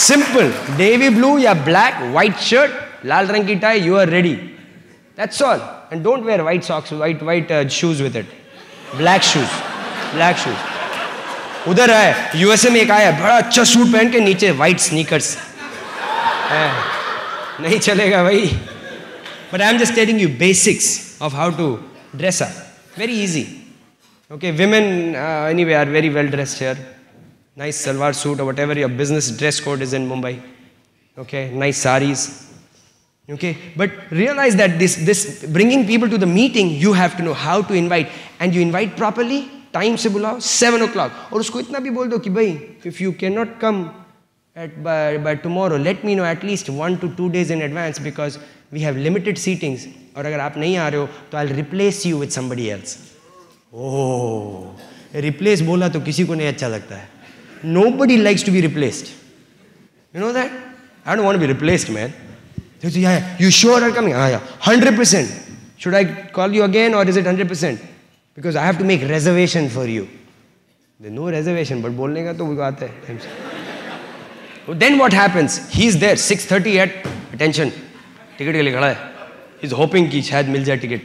Simple. Navy blue या black, white shirt, लाल रंग की tie, you are ready. That's all. And don't wear white socks, white shoes with it. Black shoes. उधर है यूएसए में एक आया बड़ा अच्छा सूट पहन के नीचे वाइट स्नीकर्स. नहीं चलेगा भाई. But I am just telling you basics of how to dress up. Very easy. Okay, women anyway are very well dressed here. Nice salwar suit और whatever your business dress code is in Mumbai. Okay, nice saris. Okay, but realize that this bringing people to the meeting, you have to know how to invite, and you invite properly. Time से बुलाओ 7 o'clock. और उसको इतना भी बोल दो कि भाई if you cannot come by tomorrow, let me know at least 1 to 2 days in advance because we have limited seatings. और अगर आप नहीं आ रहे हो तो I'll replace you with somebody else. Replace बोला तो किसी को नहीं अच्छा लगता है. Nobody likes to be replaced. You know that? I don't want to be replaced, man. Yeah, you sure are coming? Yeah, 100%. Should I call you again or is it 100%? Because I have to make reservation for you. There's no reservation, but बोलने का तो वो आता है. Then what happens? He's there 6:30 at attention. Ticket के लिए खड़ा है. He's hoping कि शायद मिल जाए ticket.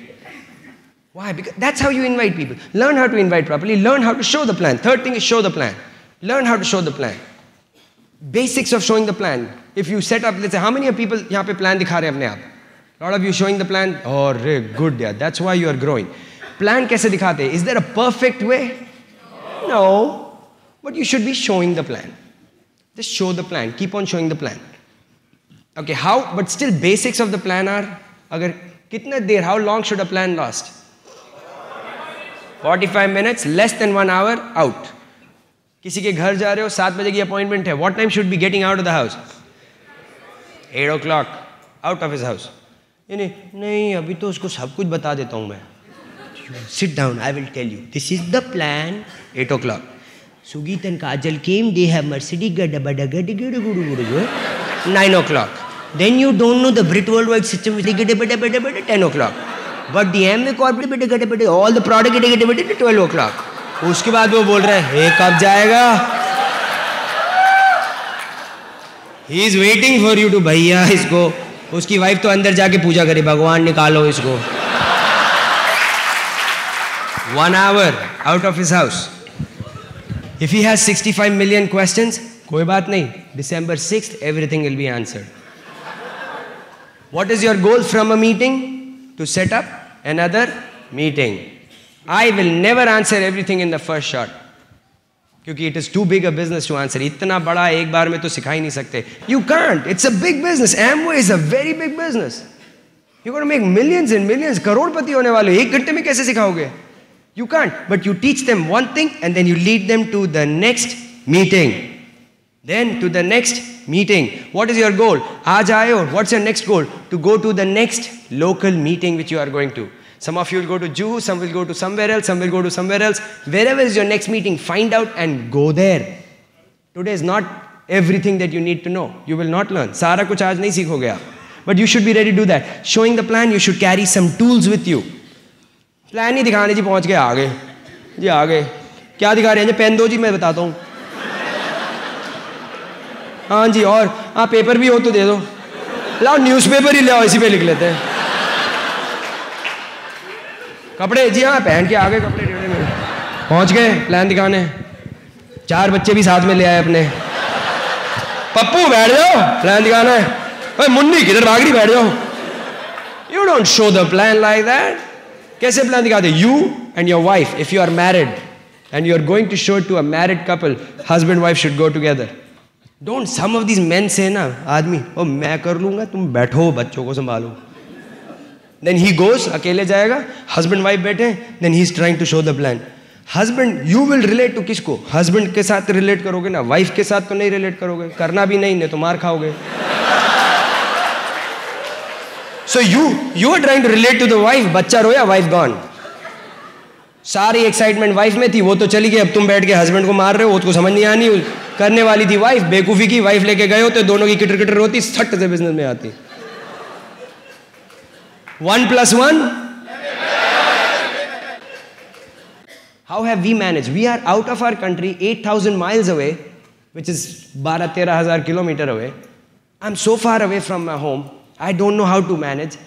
Why? Because that's how you invite people. Learn how to invite properly. Learn how to show the plan. Third thing is show the plan. Learn how to show the plan. Basics of showing the plan. If you set up, let's say, how many people यहाँ पे plan दिखा रहे हैं अपने आप? A lot of you showing the plan. Oh, good, yeah. That's why you are growing. Plan कैसे दिखाते हैं? Is there a perfect way? No. But you should be showing the plan. Just show the plan. Keep on showing the plan. Okay, how? But still basics of the plan are, अगर कितने देर, how long should a plan last? 45 minutes, less than 1 hour, out. किसी के घर जा रहे हो, 7 बजे की अपॉइंटमेंट है. What time should be getting out of the house? 8 o'clock, out of his house. नहीं, अभी तो उसको सब कुछ बता देता हूँ मैं. Sit down, I will tell you. This is the plan. 8 o'clock. Sugeet and Kaajal came, they have Mercedes. 9 o'clock. Then you don't know the Brit worldwide system. 10 o'clock. But the MA corporate, all the product 12 o'clock. उसके बाद वो बोल रहा है कब जाएगा? He is waiting for you to भैया इसको. उसकी वाइफ तो अंदर जाके पूजा करे, भगवान निकालो इसको. 1 hour out of his house. If he has 65 million questions, कोई बात नहीं. December 6th, everything will be answered. What is your goal from a meeting? To set up another meeting. I will never answer everything in the first shot. क्योंकि it is too big a business to answer. इतना बड़ा एक बार में तो सिखा ही नहीं सकते. You can't. It's a big business. Amway is a very big business. You're going to make millions and millions. करोड़पति होने वाले. 1 घंटे में कैसे सिखाओगे? You can't. But you teach them one thing and then you lead them to the next meeting. Then to the next meeting. What is your goal? Aaj aaye, what's your next goal? To go to the next local meeting which you are going to. Some of you will go to Juhu, some will go to somewhere else, some will go to somewhere else. Wherever is your next meeting, find out and go there. Today is not everything that you need to know. You will not learn. Sara kuch aaj nahi seekhoge aap. But you should be ready to do that. Showing the plan, you should carry some tools with you. Plan ही दिखाने जी पहुंच गए आगे. जी आगे. क्या दिखा रहे हैं जी? Pen दो जी मैं बताता हूँ. हाँ जी और हाँ पेपर भी हो तो दे दो. लाओ न्यूज़पेपर ही लाओ इसी पे लिख लेते हैं. कपड़े जी हाँ पहन के आगे कपड़े टेढ़े में पहुंच गए प्लान दिखाने 4 बच्चे भी साथ में ले आए अपने पप्पू बैठ जाओ प्लान दिखाना है ओए मुन्नी किधर भाग रही बैठ जाओ you don't show the plan like that कैसे प्लान दिखाते you and your wife if you are married and you are going to show to a married couple husband wife should go together don't some of these men से ना आदमी ओ मैं कर लूंगा तुम बैठो बच्चों को संभालो Then he goes, अकेले जाएगा, husband wife बैठे, then he is trying to show the plan. Husband, you will relate to किसको? Husband के साथ relate करोगे ना, wife के साथ तो नहीं relate करोगे, करना भी नहीं तो मार खाओगे. So you are trying to relate to the wife, बच्चा रोया, wife gone. सारी excitement wife में थी, वो तो चली गई, अब तुम बैठ के husband को मार रहे हो, उसको समझ नहीं आनी, करने वाली थी wife, बेवकूफ़ी की, wife लेके गए होते, दोनों की किटर किटर होती, सट से business में आती. 1 + 1? How have we managed? We are out of our country, 8,000 miles away, which is 12-13,000 kilometers away. I'm so far away from my home. I don't know how to manage.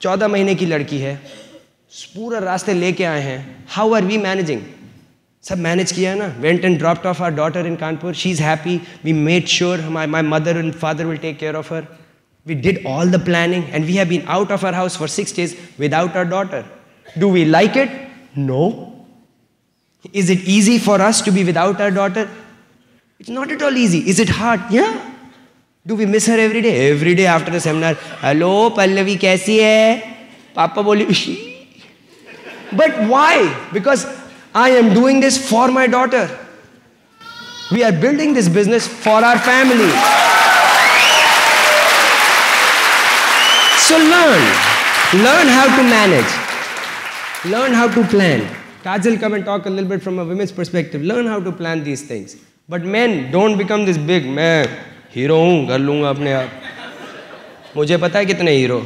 14 महीने की लड़की है, पूरा रास्ते लेके आए हैं. How are we managing? सब manage किया ना. Went and dropped off our daughter in Kanpur. She's happy. We made sure my mother and father will take care of her. We did all the planning and we have been out of our house for 6 days without our daughter. Do we like it? No. Is it easy for us to be without our daughter? It's not at all easy. Is it hard? Yeah. Do we miss her every day? Every day after the seminar, hello, Pallavi, kaisi hai? Papa boli, but why? Because I am doing this for my daughter. We are building this business for our family. So learn how to manage, learn how to plan. Kaajal, come and talk a little bit from a women's perspective. Learn how to plan these things. But men, don't become this big. मैं hero हूँ, कर लूँगा अपने आप. मुझे पता है कितने hero.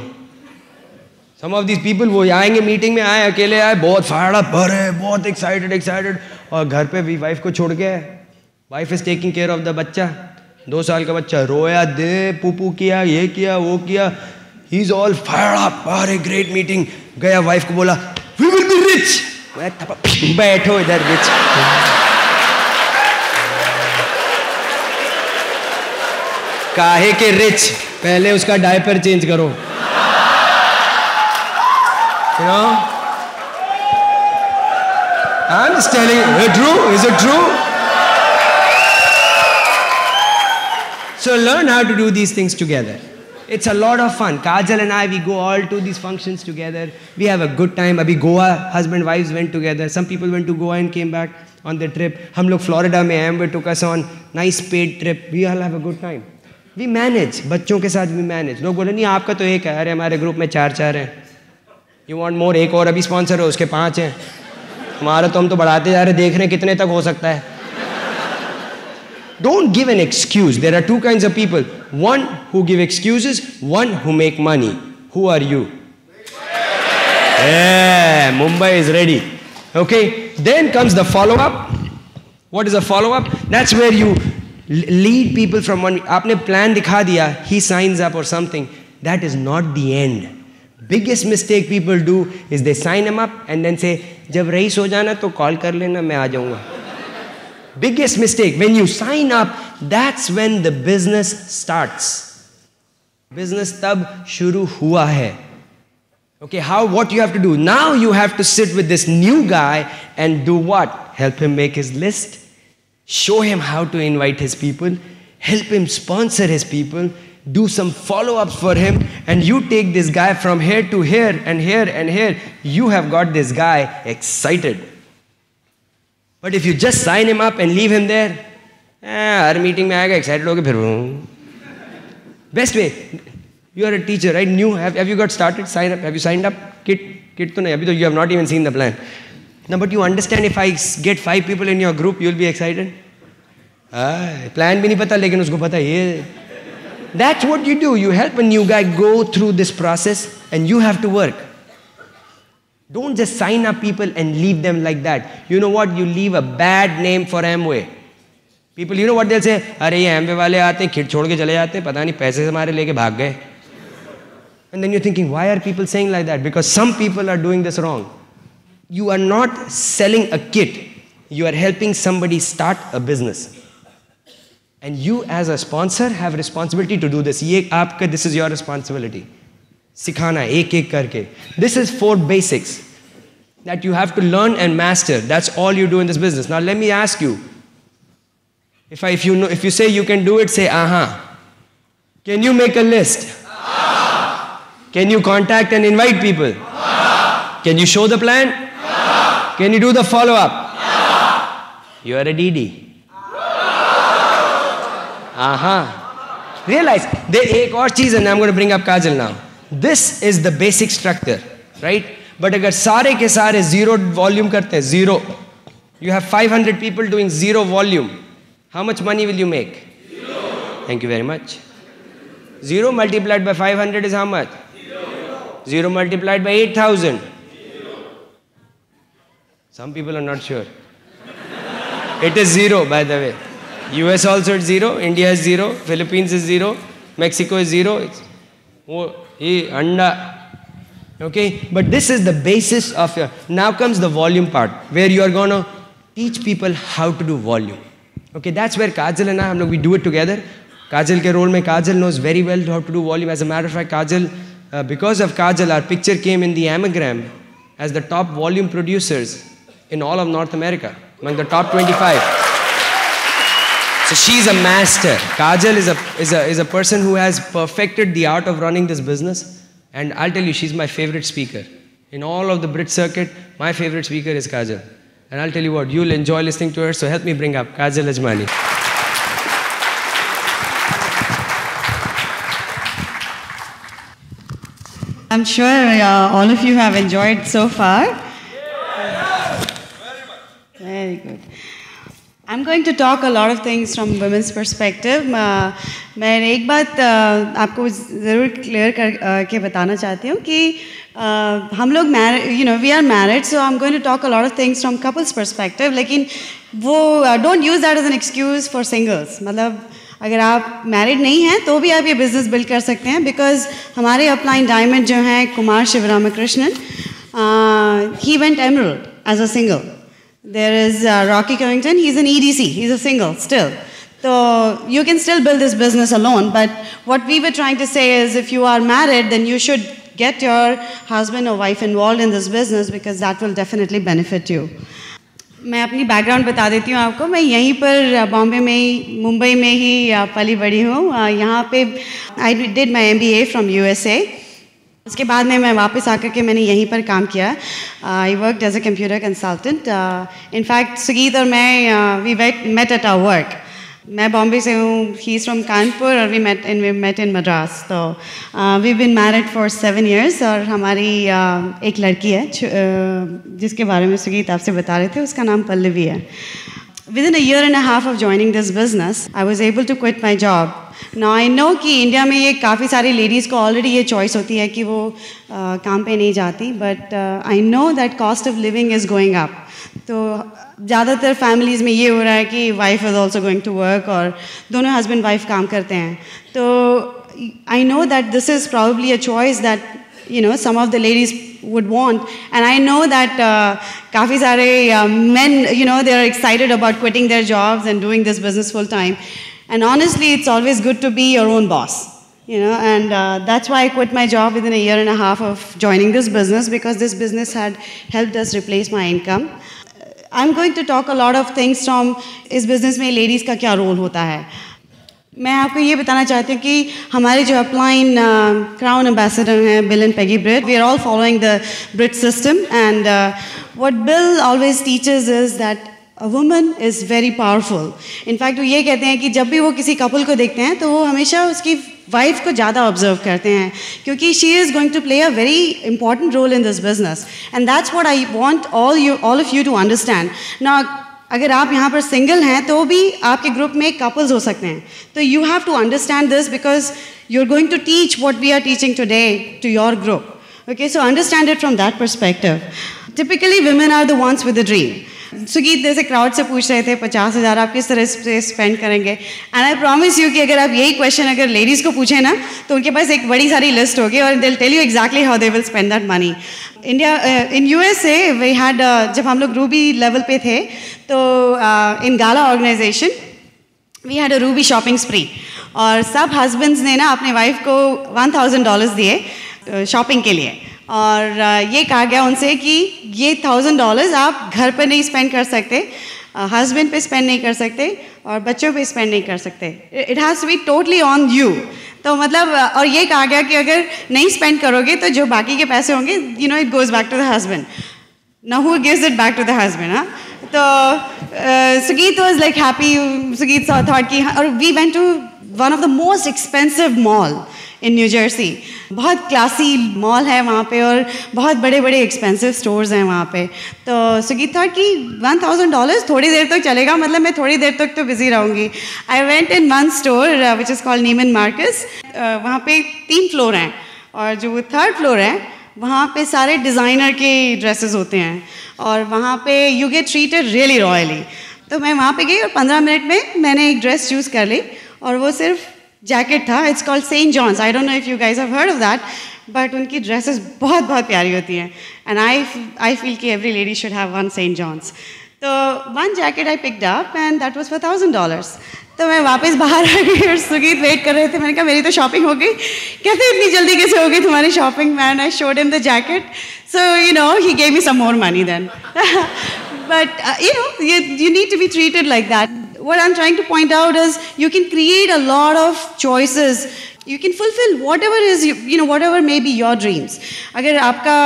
Some of these people वो आएंगे मीटिंग में आए अकेले आए बहुत फाड़ा भरे बहुत excited और घर पे भी वाइफ को छोड़ के आए. Wife is taking care of the बच्चा. 2 साल का बच्चा रोया दे पुपू किया ये किया वो किया. He's all fired up. अरे great meeting. गया वाइफ को बोला we will be rich. बैठो इधर rich. काहे के rich? पहले उसका डायपर चेंज करो. You know? I'm just telling you. Is it true? Is it true? So learn how to do these things together. It's a lot of fun. Kaajal and I, we go all to these functions together. We have a good time. Abhi Goa, husband wives went together. Some people went to Goa and came back on the trip. हम लोग Florida में Amber took us on nice paid trip. We all have a good time. We manage. बच्चों के साथ we manage. लोग बोले नहीं आपका तो एक है. अरे हमारे ग्रुप में 4 हैं. You want more? एक और अभी स्पॉन्सर हो उसके 5 हैं. हमारा तो हम तो बढ़ाते जा रहे देख रहे हैं कितने तक हो सकता है. Don't give an excuse. There are 2 kinds of people. One who give excuses, one who make money. Who are you? Yeah, Mumbai is ready. Okay, then comes the follow-up. What is a follow-up? That's where you lead people from one. आपने plan दिखा दिया, he signs up or something. That is not the end. Biggest mistake people do is they sign him up and then say, जब rice हो जाना तो call कर लेना मैं आ जाऊँगा. Biggest mistake. When you sign up, that's when the business starts. Business tab shuru hua hai. Okay, what you have to do? Now you have to sit with this new guy and do what? Help him make his list. Show him how to invite his people. Help him sponsor his people. Do some follow-ups for him. And you take this guy from here to here and here and here. You have got this guy excited. But if you just sign him up and leave him there, हर meeting में आएगा excited होके फिर best way you are a teacher right new have you got started sign up have you signed up kit तो नहीं अभी तो you have not even seen the plan no but you understand if I get 5 people in your group you will be excited plan भी नहीं पता लेकिन उसको पता ये that's what you do you help a new guy go through this process and you have to work don't just sign up people and leave them like that you know what you leave a bad name for Amway people you know what they'll say अरे ये Amway वाले आते हैं kit छोड़ के चले जाते हैं पता नहीं पैसे हमारे लेके भाग गए and then you're thinking why are people saying like that because some people are doing this wrong you are not selling a kit you are helping somebody start a business and you as a sponsor have responsibility to do this ye aapka this is your responsibility sikhana ek karke this is 4 basics that you have to learn and master that's all you do in this business now let me ask you if you say you can do it say can you make a list can you contact and invite people can you show the plan can you do the follow up you are a DD realize there एक और चीज है I'm going to bring up Kaajal now this is the basic structure right but अगर सारे के सारे zero volume करते हैं zero you have 500 people doing zero volume how much money will you make thank you very much 0 multiplied by 500 is how much 0 multiplied by 8,000 some people are not sure it is 0 by the way US also is 0, India is 0, Philippines is 0, Mexico is 0. Anda. Okay, but this is the basis of your. Now comes the volume part, where you are going to teach people how to do volume. Okay, that's where Kaajal and I, we do it together. Kaajal ke role mein Kaajal knows very well how to do volume. As a matter of fact, Kaajal, because of Kaajal, our picture came in the Anagram as the top volume producers in all of North America, among the top 25. So she's a master. Kaajal is a person who has perfected the art of running this business. And I'll tell you, she's my favorite speaker. In all of the Brit circuit, my favorite speaker is Kaajal. And I'll tell you what, you'll enjoy listening to her. So help me bring up Kaajal Ajmani. I'm sure all of you have enjoyed so far. Very good. I'm going to talk a lot of things from women's perspective. मैं एक बात आपको ज़रूर clear करके बताना चाहती हूँ कि हम लोग we are married, so I'm going to talk a lot of things from couples perspective. लेकिन वो don't use that as an excuse for singles. मतलब अगर आप married नहीं हैं तो भी आप ये business build कर सकते हैं because हमारे upline diamond जो हैं Kumar Sivaramakrishnan, he went emerald as a single. There is Rocky Covington, he's an EDC, he's a single still. So you can still build this business alone, but what we were trying to say is if you are married, then you should get your husband or wife involved in this business because that will definitely benefit you. मैं अपनी background बता देती हूँ आपको मैं यहीं पर बॉम्बे में ही मुंबई में ही पली बड़ी हूँ यहाँ पे I did my MBA from USA. उसके बाद में मैं वापस आकर के मैंने यहीं पर काम किया I work as a computer consultant in fact Sugeet और मैं we met at our work मैं बॉम्बे से हूँ ही इज़ फ्रॉम कानपुर और वी मेट इन मद्रास तो we been married for 7 years और हमारी एक लड़की है जिसके बारे में सुगीत आपसे बता रहे थे उसका नाम पल्लवी है Within a year and a half of joining this business, I was able to quit my job. Now I know कि इंडिया में ये काफ़ी सारी लेडीज़ को ऑलरेडी ये चॉइस होती है कि वो काम पे नहीं जाती but I know that cost of living is going up तो ज़्यादातर फैमिलीज़ में ये हो रहा है कि wife is also going to work और दोनों हस्बैंड वाइफ काम करते हैं तो I know that this is probably a choice that some of the ladies would want and I know that काफ़ी सारे men they are excited about quitting their jobs and doing this business full time and honestly it's always good to be your own boss and that's why I quit my job within a year and a half of joining this business because this business had helped us replace my income. I'm going to talk a lot of things from इस business में ladies का क्या role होता है मैं आपको ये बताना चाहती हूँ कि हमारे जो अपलाइन क्राउन एम्बेसडर हैं Bill and Peggy Britt we are all following the Britt system and what Bill always teachers is that A woman is very powerful. In fact, वो ये कहते हैं कि जब भी वो किसी कपल को देखते हैं तो वो हमेशा उसकी वाइफ को ज़्यादा ऑब्जर्व करते हैं क्योंकि she is going to play a very important role in this business. And that's what I want all of you to understand. Now, अगर आप यहाँ पर सिंगल हैं तो भी आपके ग्रुप में कपल्स हो सकते हैं. तो you have to understand this because you're going to teach what we are teaching today to your group. Okay, so understand it from that perspective. Typically, women are the ones with the dream. सुगीत जैसे crowd से पूछ रहे थे 50,000 आप किस तरह से spend करेंगे एंड आई प्रॉमिस यू कि अगर आप यही क्वेश्चन अगर लेडीज़ को पूछे ना तो उनके पास एक बड़ी सारी लिस्ट होगी और they will tell you exactly how they will spend that money. India in USA we had जब हम लोग रूबी लेवल पे थे तो in gala organisation we had a ruby shopping spree और सब हस्बैंड्स ने ना अपने वाइफ को $1,000 दिए शॉपिंग के लिए और ये कहा गया उनसे कि ये $1,000 आप घर पर नहीं स्पेंड कर सकते, हस्बैंड पे स्पेंड नहीं कर सकते और बच्चों पे स्पेंड नहीं कर सकते. It has to be totally on you. तो मतलब और ये कहा गया कि अगर नहीं स्पेंड करोगे तो जो बाकी के पैसे होंगे you know it goes back to the husband. Now who gives it back to the husband? हाँ, तो Sugeet was like happy. Sugeet thought कि और we went to one of the most expensive mall in New Jersey. बहुत classy mall है वहाँ पे और बहुत बड़े बड़े एक्सपेंसिव स्टोर्स हैं वहाँ पे. तो सुगीत था कि $1,000 थोड़ी देर तक चलेगा, मतलब मैं थोड़ी देर तक तो बिजी रहूँगी. I went in one store which is called नीमन मार्कस. वहाँ पे 3 फ्लोर हैं और जो 3rd फ्लोर है वहाँ पे सारे डिज़ाइनर के ड्रेसेस होते हैं और वहाँ पे you get treated really royally. तो मैं वहाँ पे गई और 15 मिनट में मैंने एक ड्रेस चूज़ कर ली और वो सिर्फ जैकेट था. It's called Saint John's. I don't know if you guys have heard of that, but उनकी ड्रेसेस बहुत बहुत प्यारी होती हैं एंड आई फील कि every lady should have one Saint John's. तो one jacket I picked up and that was for $1,000. तो मैं वापस बाहर आ गई और सुगीत वेट कर रहे थे. मैंने कहा मेरी तो शॉपिंग हो गई. कहते इतनी जल्दी कैसे हो गई तुम्हारी shopping? Man I showed him the jacket, so you know he gave me some more money then. But you know, you need to be treated like that. What I'm trying to point out is you can create a lot of choices. You can fulfill whatever is you know whatever may be your dreams. अगर आपका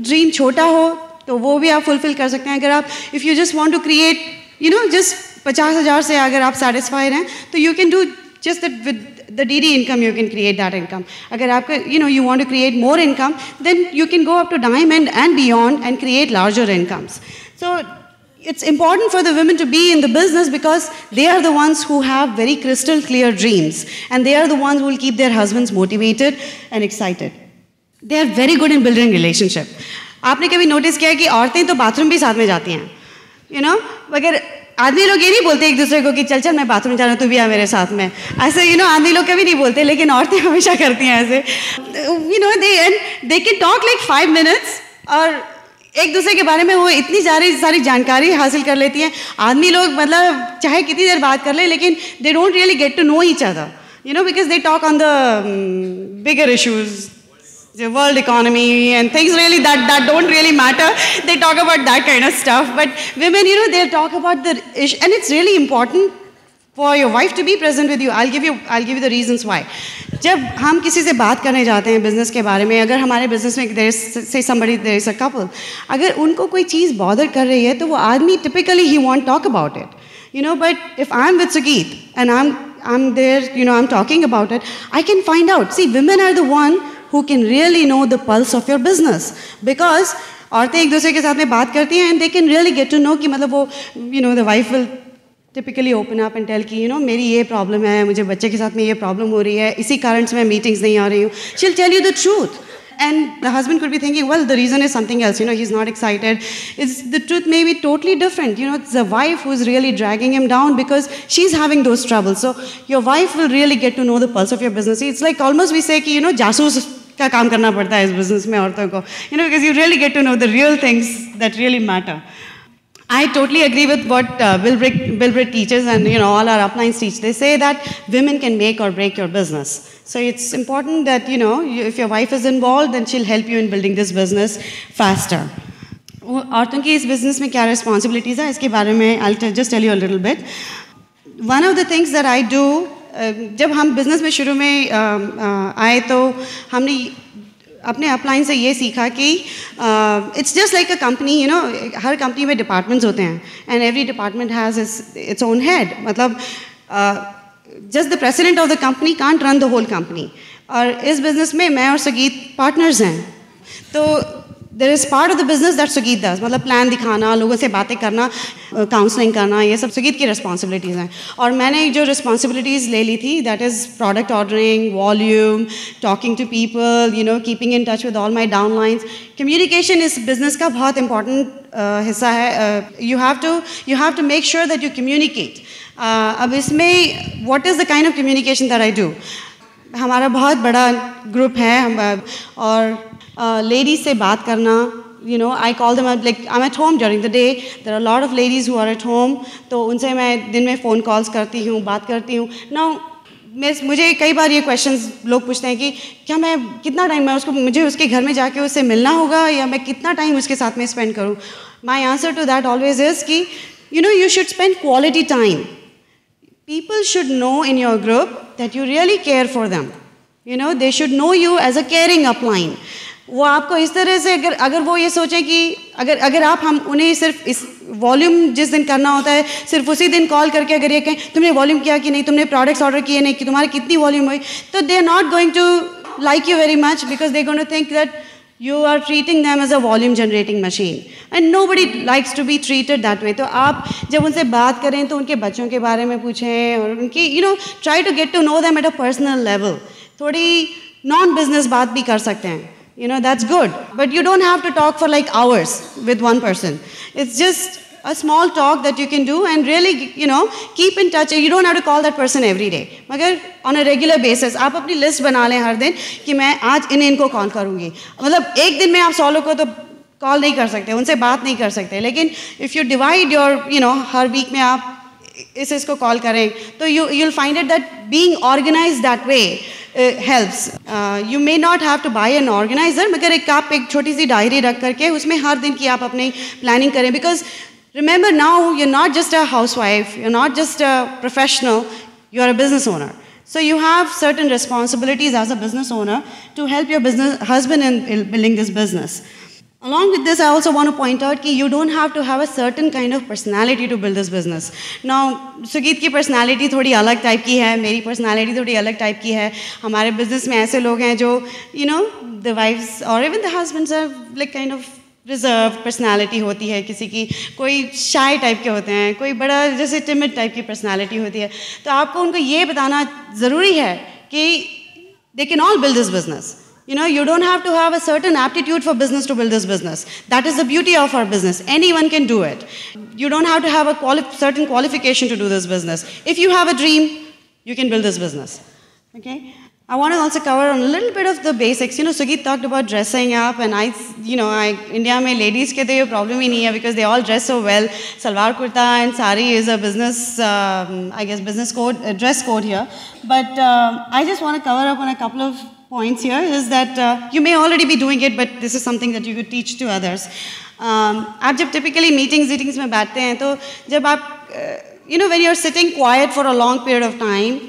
dream छोटा हो तो वो भी आप fulfil कर सकते हैं. अगर आप if you just want to create you know just 50,000 से अगर आप satisfied हैं तो you can do just that with the DD income you can create that income. अगर आपका you know you want to create more income then you can go up to diamond and beyond and create larger incomes. So it's important for the women to be in the business because they are the ones who have very crystal clear dreams and they are the ones who will keep their husbands motivated and excited. They are very good in building relationship. आपने कभी notice किया है कि औरतें तो bathroom भी साथ में जाती हैं, you know? मगर आदमी लोग ये नहीं बोलते एक दूसरे को कि चल चल मैं बाथरूम जा रहा हूँ तू भी आ मेरे साथ में. ऐसे you know आदमी लोग कभी नहीं बोलते लेकिन औरतें हमेशा करती हैं ऐसे. You know they can talk like 5 minutes और एक दूसरे के बारे में वो इतनी सारी जानकारी हासिल कर लेती हैं. आदमी लोग मतलब चाहे कितनी देर बात कर ले लेकिन they don't really get to know each other you know because they talk on the bigger issues, the world economy and things really that don't really matter. They talk about that kind of stuff, but women you know they'll talk about the issue and it's really important for your wife to be present with you. I'll give you the reasons why. जब हम किसी से बात करने जाते हैं business के बारे में, अगर हमारे बिजनेस में there is say somebody there is a couple, अगर उनको कोई चीज़ बॉदर कर रही है तो वो आदमी typically he won't talk about it, you know. But if I'm with Sugeet and I'm there, you know, I'm talking about it, I can find out. See, women are the one who can really know the pulse of your business because औरतें एक दूसरे के साथ में बात करती हैं and they can really get to know कि मतलब वो you know the wife will typically open up and tell कि you know मेरी ये प्रॉब्लम है, मुझे बच्चे के साथ में ये प्रॉब्लम हो रही है, इसी कारण से मैं मीटिंग्स नहीं आ रही हूँ. She'll tell you the truth and the husband could be thinking well the reason is something else, you know, he's not excited. It's the truth may be totally different, you know. It's the wife who's really dragging him down because she's having those troubles. So your wife will really get to know the pulse of your business. It's like almost we say कि you know जासूस का काम करना पड़ता है इस business में औरतों को, you know, because you really get to know the real things that really matter. I totally agree with what Bill Brick teaches and you know all our uplines teach. They say that women can make or break your business. So it's important that you know if your wife is involved then she'll help you in building this business faster. औरतों की इस business में क्या responsibilities है इसके बारे में I'll just tell you a little bit. One of the things that I do जब हम business में शुरू में आए तो हमने अपने अपलाइन से ये सीखा कि it's just like a company, you know, हर कंपनी में डिपार्टमेंट्स होते हैं and every department has its own head. मतलब just the president of the company can't run the whole company. और इस बिज़नेस में मैं और सुगीत पार्टनर्स हैं. तो there is part of the business that Sugeet does, मतलब प्लान दिखाना, लोगों से बातें करना, काउंसलिंग करना, ये सब सुगीत की रिस्पॉन्सिबिलिटीज़ हैं. और मैंने जो रिस्पॉन्सिबिलिटीज़ ले ली थी that is product ordering, volume, talking to people, you know, keeping in touch with all my downlines. Communication इस बिज़नेस का बहुत इंपॉर्टेंट हिस्सा है. You have to make sure that you communicate. अब इसमें what is the kind of communication that I do. हमारा बहुत बड़ा ग्रुप है हम, और लेडीज़ से बात करना, you know, I call them up, like I'm at home during the day, there are a lot of ladies who are at home, तो उनसे मैं दिन में फ़ोन कॉल्स करती हूँ, बात करती हूँ. Now मुझे कई बार ये क्वेश्चंस लोग पूछते हैं कि क्या मैं कितना टाइम मैं मुझे उसके घर में जाके उससे मिलना होगा या मैं कितना टाइम उसके साथ में स्पेंड करूँ. My answer to that always is कि you know you should spend quality time. People should know in your group that you really care for them. You know, they should know you as a caring upline. वो आपको इस तरह से अगर वो ये सोचें कि अगर आप हम उन्हें सिर्फ इस वॉल्यूम जिस दिन करना होता है सिर्फ उसी दिन कॉल करके अगर ये कहें तुमने वॉल्यूम किया कि नहीं, तुमने प्रोडक्ट्स ऑर्डर किए नहीं, कि तुम्हारी कितनी वॉल्यूम हुई, तो they are not going to like you very much because they going to think that you are treating them as a volume generating machine and nobody likes to be treated that way. तो आप जब उनसे बात करें तो उनके बच्चों के बारे में पूछें और उनकी you know try to get to know them at a personal level. थोड़ी non business बात भी कर सकते हैं, you know, that's good, but you don't have to talk for like hours with one person. It's just a small talk that you can do and really, you know, keep in touch. You don't have to call that person every day. मगर on a regular basis आप अपनी list बना लें हर दिन कि मैं आज इनको कॉल करूँगी. मतलब एक दिन में आप 100 लोग को तो कॉल नहीं कर सकते, उनसे बात नहीं कर सकते, लेकिन if you divide your you know हर वीक में आप इसको कॉल करें तो you'll find it that being organized that way helps. You may not have to buy an organizer, मगर आप एक छोटी सी डायरी रख करके उसमें हर दिन की आप अपनी प्लानिंग करें. Because remember now you're not just a housewife, you're not just a professional, you're a business owner. So you have certain responsibilities as a business owner to help your business husband in building this business. Along with this, I also want to point out that you don't have to have a certain kind of personality to build this business. Now, Sugeet की personality थोड़ी अलग type की है, मेरी personality थोड़ी अलग type की है. हमारे business में ऐसे लोग हैं जो, you know, the wives or even the husbands are like kind of reserve personality होती है, किसी की कोई शाय टाइप के होते हैं, कोई बड़ा जैसे टिमिड टाइप की पर्सनालिटी होती है. तो आपको उनको ये बताना ज़रूरी है कि they can all build this business. You know, you don't have to have a certain aptitude for business to build this business. That is the beauty of our business. Anyone can do it. You don't have to have a certain qualification to do this business. If you have a dream, you can build this business. Okay? I want to also cover on a little bit of the basics. You know, Sugeet talked about dressing up, and India में ladies के तो ये problem ही नहीं है because they all dress so well. Salwar kurta and sari is a business, I guess, business code, dress code here. But I just want to cover up on a couple of points here. Is that you may already be doing it, but this is something that you could teach to others. आप जब typically meetings में बैठते हैं तो जब आप when you're sitting quiet for a long period of time,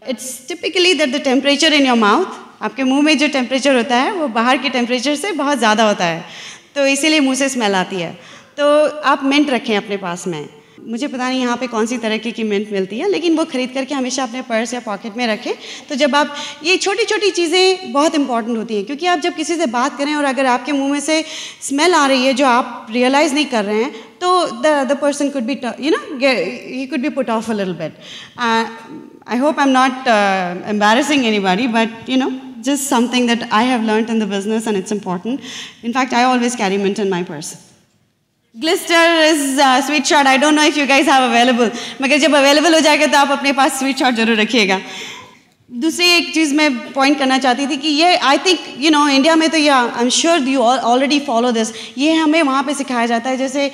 it's typically that the temperature in your mouth, आपके मुंह में जो टेम्परेचर होता है वो बाहर के टेम्परेचर से बहुत ज़्यादा होता है, तो इसीलिए मुंह से स्मेल आती है. तो आप मिंट रखें अपने पास में. मुझे पता नहीं यहाँ पे कौन सी तरह की मिंट मिलती है, लेकिन वो ख़रीद करके हमेशा अपने पर्स या पॉकेट में रखें. तो जब आप ये छोटी छोटी चीज़ें बहुत इंपॉर्टेंट होती हैं, क्योंकि आप जब किसी से बात करें और अगर आपके मुंह में से स्मेल आ रही है जो आप रियलाइज़ नहीं कर रहे हैं, तो the person could be, he could be put off a little bit. I hope I'm not embarrassing anybody, but just something that I have learned in the business and it's important. In fact, I always carry mint in my purse. Glister is sweet shot. I don't know if you guys have available. मगर जब available हो जाएगा तो आप अपने पास sweet shot जरूर रखिएगा. दूसरी एक चीज़ मैं पॉइंट करना चाहती थी कि ये आई थिंक इंडिया में तो I am sure you already follow this. ये हमें वहाँ पे सिखाया जाता है, जैसे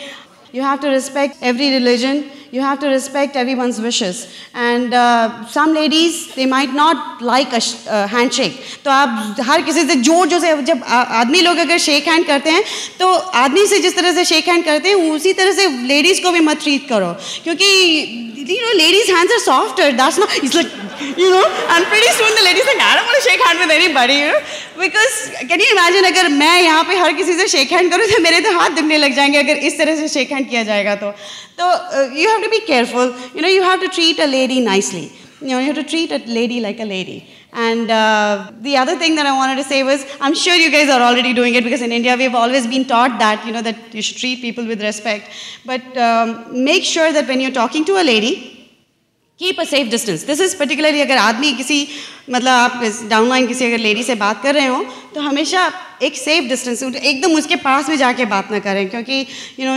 you have to respect every religion, you have to respect everyone's wishes, and some ladies they might not like a handshake. तो आप हर किसी से जोर से जब आदमी लोग अगर शेक हैंड करते हैं तो आदमी से जिस तरह से शेक हैंड करते हैं उसी तरह से लेडीज़ को भी मत ट्रीट करो, क्योंकि ladies' hands are softer. That's not, it's like, and pretty soon the lady's like, I don't want to shake hand with anybody, Because, can you imagine अगर मैं यहाँ पे हर किसी से shake hand करूँ तो मेरे तो हाथ दुखने लग जाएंगे अगर इस तरह से shake hand किया जाएगा तो. You have to be careful. You have to treat a lady nicely. You have to treat a lady like a lady. And the other thing that I wanted to say was, I'm sure you guys are already doing it because in India we've always been taught that, that you should treat people with respect. But make sure that when you're talking to a lady, keep a safe distance. This is particularly अगर आदमी किसी मतलब आप downline किसी अगर lady से बात कर रहे हो तो हमेशा एक सेफ डिस्टेंस एकदम उसके पास में जाके बात ना करें क्योंकि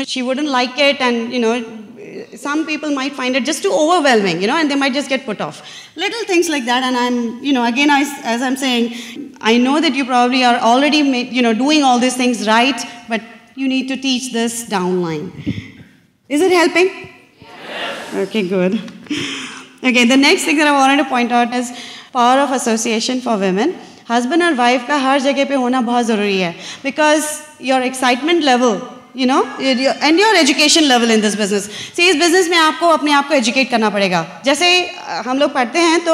she wouldn't like it and some people might find it just too overwhelming, and they might just get put off. Little things like that, and I'm, again, as I'm saying, I know that you probably are already, doing all these things right, but you need to teach this downline. Is it helping? Yes. Okay, good. Okay, the next thing that I wanted to point out is power of association for women. Husband और wife का हर जगह पे होना बहुत ज़रूरी है because your excitement level, and your education level in this business. See, इस business में आपको अपने आप को educate करना पड़ेगा. जैसे हम लोग पढ़ते हैं तो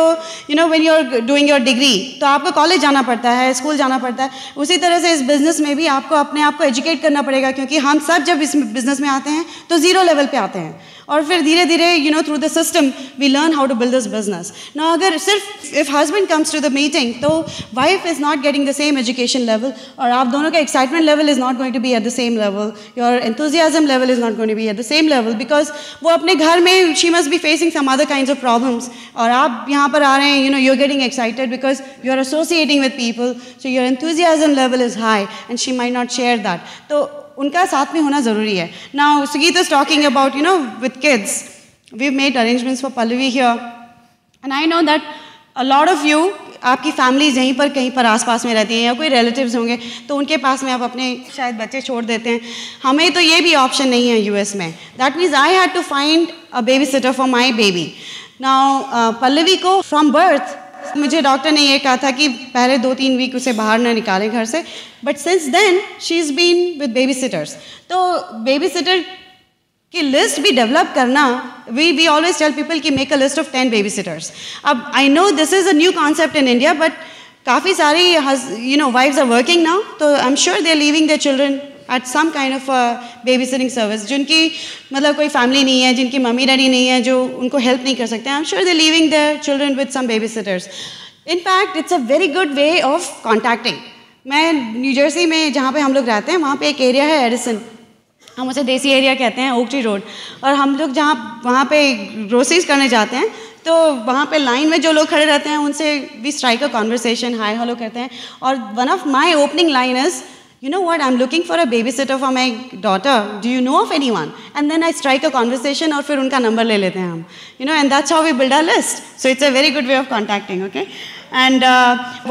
when you're doing your degree तो आपको college जाना पड़ता है, school जाना पड़ता है. उसी तरह से इस business में भी आपको अपने आप को educate करना पड़ेगा क्योंकि हम सब जब इस business में आते हैं तो zero level पे आते हैं. और फिर धीरे धीरे through the system we learn how to build this business. Now अगर सिर्फ if husband comes to the meeting तो wife is not getting the same education level और आप दोनों का excitement level is not going to be at the same level. Your enthusiasm level is not going to be at the same level because वो अपने घर में she must be facing some other kinds of problems और आप यहाँ पर आ रहे हैं you're getting excited because you're associating with people so your enthusiasm level is high and she might not share that. तो उनका साथ में होना ज़रूरी है. Now, Sugeet is talking about, with kids. We've made arrangements for Pallavi here. And I know that a lot of you, आपकी families यहीं पर कहीं पर आसपास में रहती हैं या कोई relatives होंगे तो उनके पास में आप अपने शायद बच्चे छोड़ देते हैं. हमें तो ये भी option नहीं है US में. That means I had to find a babysitter for my baby. Now, Pallavi को from birth, मुझे डॉक्टर ने ये कहा था कि पहले 2-3 वीक उसे बाहर ना निकालें घर से but since then she is been with baby sitters. तो बेबी सिटर की लिस्ट भी डेवलप करना वी ऑलवेज टेल पीपल कि make a list of 10 baby sitters. अब I know this is a new concept in India but काफ़ी सारी wives are working now तो I am sure they are leaving their children at some kind of babysitting service. जिनकी मतलब कोई family नहीं है, जिनकी मम्मी डैडी नहीं है, जो उनको help नहीं कर सकते. I'm sure they're leaving their children with some babysitters. In fact, it's a very good way of contacting. मैं न्यू जर्सी में जहाँ पे हम लोग रहते हैं वहाँ पे एक एरिया है एडिसन, हम उसे देसी एरिया कहते हैं, ओक ट्री रोड. और हम लोग जहाँ वहाँ पे ग्रोसरीज करने जाते हैं तो वहाँ पे लाइन में जो लोग खड़े रहते हैं उनसे we strike a conversation, hi hello करते हैं. और one of my opening line is, you know what, I'm looking for a babysitter for my daughter. Do you know of anyone? And then I strike a conversation और फिर उनका number ले लेते हैं हम. And that's how we build our list. So it's a very good way of contacting, okay? And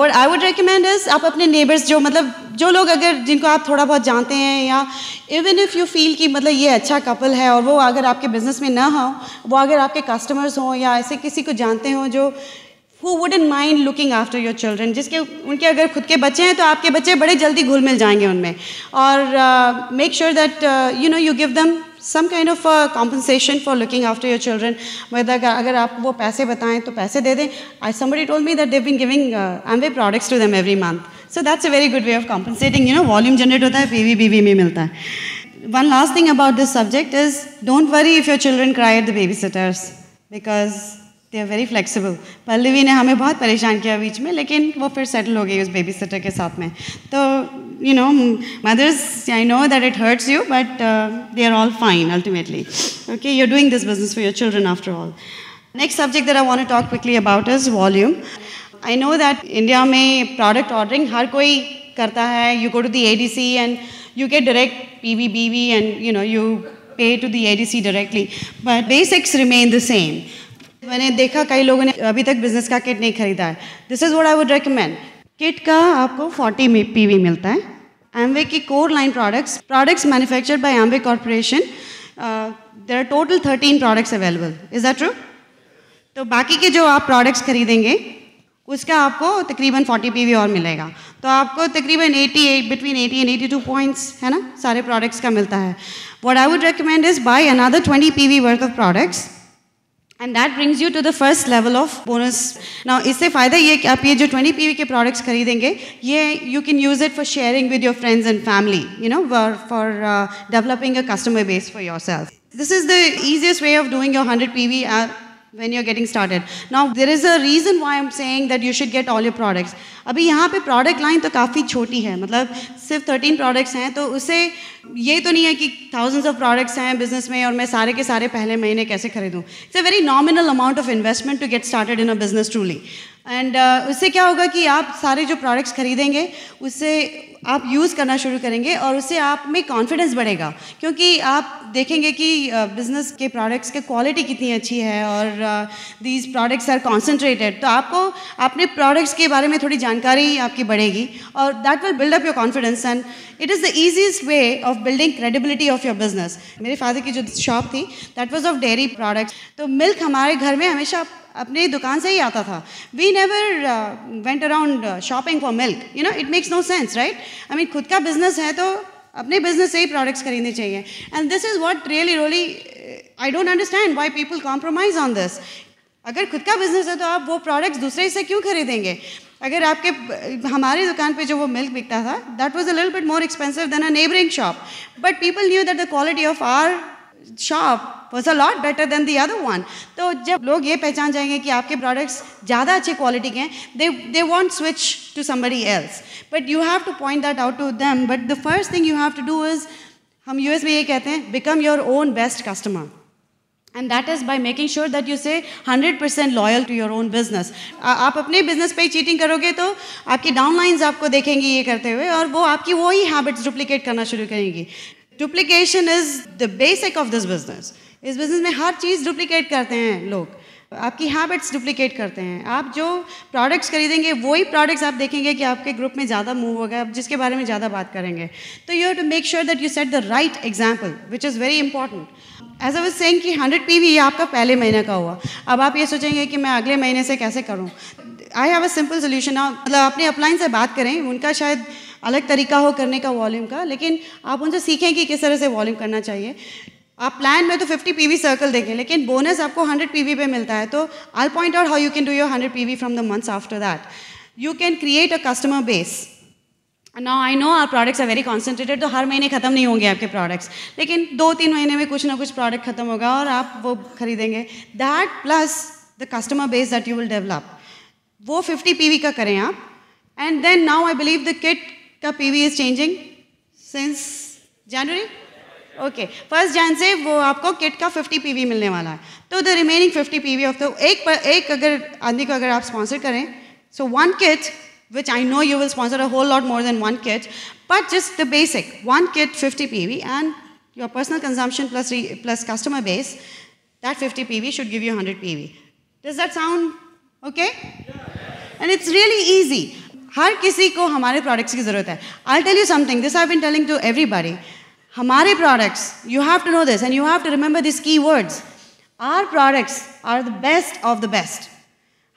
what I would recommend is आप अपने neighbors जो लोग अगर जिनको आप थोड़ा बहुत जानते हैं या even if you feel कि मतलब ये अच्छा couple है और वो अगर आपके business में ना हो, वो अगर आपके customers हों या ऐसे किसी को जानते हों जो who wouldn't mind looking after your children, जिसके उनके अगर खुद के बच्चे हैं तो आपके बच्चे बड़े जल्दी घुल मिल जाएंगे उनमें. और make sure that you give them some kind of compensation for looking after your children. whether अगर आप वो पैसे बताएं तो पैसे दे दें. Somebody told me that they've been giving Amway products to them every month. So that's a very good way of compensating. Volume generate होता है, PV BV में मिलता है. One last thing about this subject is don't worry if your children cry at the babysitters because they are very flexible. Pallavi ने हमें बहुत परेशान किया बीच में लेकिन वो फिर सेटल हो गई उस बेबी सिटर के साथ में. तो mothers, I know that it hurts you but they are all fine ultimately. Okay, you're doing this business for your children after all. Next subject that I want to talk quickly about is volume. I know that India में product ordering हर कोई करता है. You go to the ADC and you get direct PV BV and you pay to the ADC directly. But basics remain the same. मैंने देखा कई लोगों ने अभी तक बिजनेस का किट नहीं खरीदा है. This is what I would recommend. Kit का आपको 40 PV मिलता है. Amway की core line products manufactured by Amway corporation. There are total 13 products available. Is that true? तो बाकी के जो आप प्रोडक्ट्स खरीदेंगे उसका आपको तकरीबन 40 PV और मिलेगा. तो आपको तकरीबन 88 between 80 and 82 पॉइंट्स है ना सारे प्रोडक्ट्स का मिलता है. What I would recommend is by another 20 PV worth of products And that brings you to the first level of bonus. Now, इससे फ़ायदा ये कि आप ये जो 20 PV के products खरीदेंगे, ये you can use it for sharing with your friends and family, you know, for developing a customer base for yourself. This is the easiest way of doing your 100 PV when you're getting started. Now, there is a reason why I'm saying that you should get all your products. अभी यहाँ पे product line तो काफ़ी छोटी है, मतलब सिर्फ 13 products हैं, तो उससे ये तो नहीं है कि thousands of products हैं business में और मैं सारे के सारे पहले महीने कैसे खरीदूँ. It's a very nominal amount of investment to get started in a business truly. And उससे क्या होगा कि आप सारे जो products खरीदेंगे उससे आप यूज़ करना शुरू करेंगे और उससे आप में कॉन्फिडेंस बढ़ेगा, क्योंकि आप देखेंगे कि बिज़नेस के प्रोडक्ट्स की क्वालिटी कितनी अच्छी है और दीज प्रोडक्ट्स आर कॉन्सेंट्रेटेड, तो आपको अपने प्रोडक्ट्स के बारे में थोड़ी जानकारी आपकी बढ़ेगी और that will build up your confidence and it is the easiest way of building credibility of your business. मेरे फादर की जो शॉप थी that was of dairy products, तो मिल्क हमारे घर में हमेशा अपने दुकान से ही आता था. We never went around shopping for milk, you know, it makes no sense, right? I mean खुद का बिजनेस है तो अपने बिजनेस से ही प्रोडक्ट्स खरीदने चाहिए. And this is what really I don't understand why people compromise on this. अगर खुद का बिजनेस है तो आप वो प्रोडक्ट्स दूसरे से क्यों खरीदेंगे? अगर आपके हमारी दुकान पे जो वो मिल्क बिकता था that was a little bit more expensive than a neighbouring shop, but people knew that the quality of our shop was a lot better than the other one. तो जब लोग ये पहचान जाएंगे कि आपके products ज़्यादा अच्छे quality के हैं, they won't switch to somebody else. But you have to point that out to them. But the first thing you have to do is, हम US में ये कहते हैं, become your own best customer. And that is by making sure that you say 100% loyal to your own business. आप अपने business पे cheating करोगे तो आपकी downlines आपको देखेंगी ये करते हुए और वो आपकी वही habits duplicate करना शुरू करेंगी. Duplication is the basic of this business. इस बिज़नेस में हर चीज़ डुप्लिकेट करते हैं लोग, आपकी हैबिट्स डुप्लिकेट करते हैं. आप जो प्रोडक्ट्स खरीदेंगे वही प्रोडक्ट्स आप देखेंगे कि आपके ग्रुप में ज़्यादा मूव होगा, आप जिसके बारे में ज़्यादा बात करेंगे. तो you have to make sure that you set the right example which is very important. As I was saying कि 100 PV ये आपका पहले महीने का हुआ. अब आप ये सोचेंगे कि मैं अगले महीने से कैसे करूँ. I have a simple solution. मतलब अपने अपलाइन से बात करें, उनका शायद अलग तरीका हो करने का वॉल्यूम का, लेकिन आप उनसे सीखें कि किस तरह से वॉल्यूम करना चाहिए. आप प्लान में तो 50 PV सर्कल देखें, लेकिन बोनस आपको 100 PV पे मिलता है. तो I point out how you can do your 100 PV from the months after that. You can create a customer base. Now I know our products are very concentrated, तो हर महीने ख़त्म नहीं होंगे आपके प्रोडक्ट्स, लेकिन 2-3 महीने में कुछ ना कुछ प्रोडक्ट खत्म होगा और आप वो खरीदेंगे. That plus the customer base that you will develop, वो 50 PV का करें आप. And then now I believe the kit का PV is changing since January. Okay, 1 Jan से वो आपको किट का 50 PV मिलने वाला है. तो the remaining 50 PV of the एक अगर आदमी को अगर आप स्पॉन्सर करें, सो 1 kit, which I know you will sponsor a whole lot more than 1 kit, but just the basic 1 kit 50 PV and your personal consumption plus customer base, that 50 PV should give you 100 PV. Does that sound okay? And it's really easy. हर किसी को हमारे products की ज़रूरत है. I'll tell you something, this I've been telling to everybody. हमारे products, you have to know this and you have to remember these key words. Our products are the best of the best.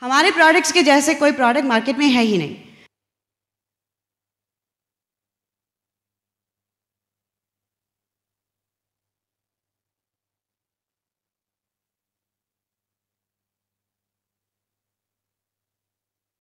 हमारे products के जैसे कोई product market में है ही नहीं.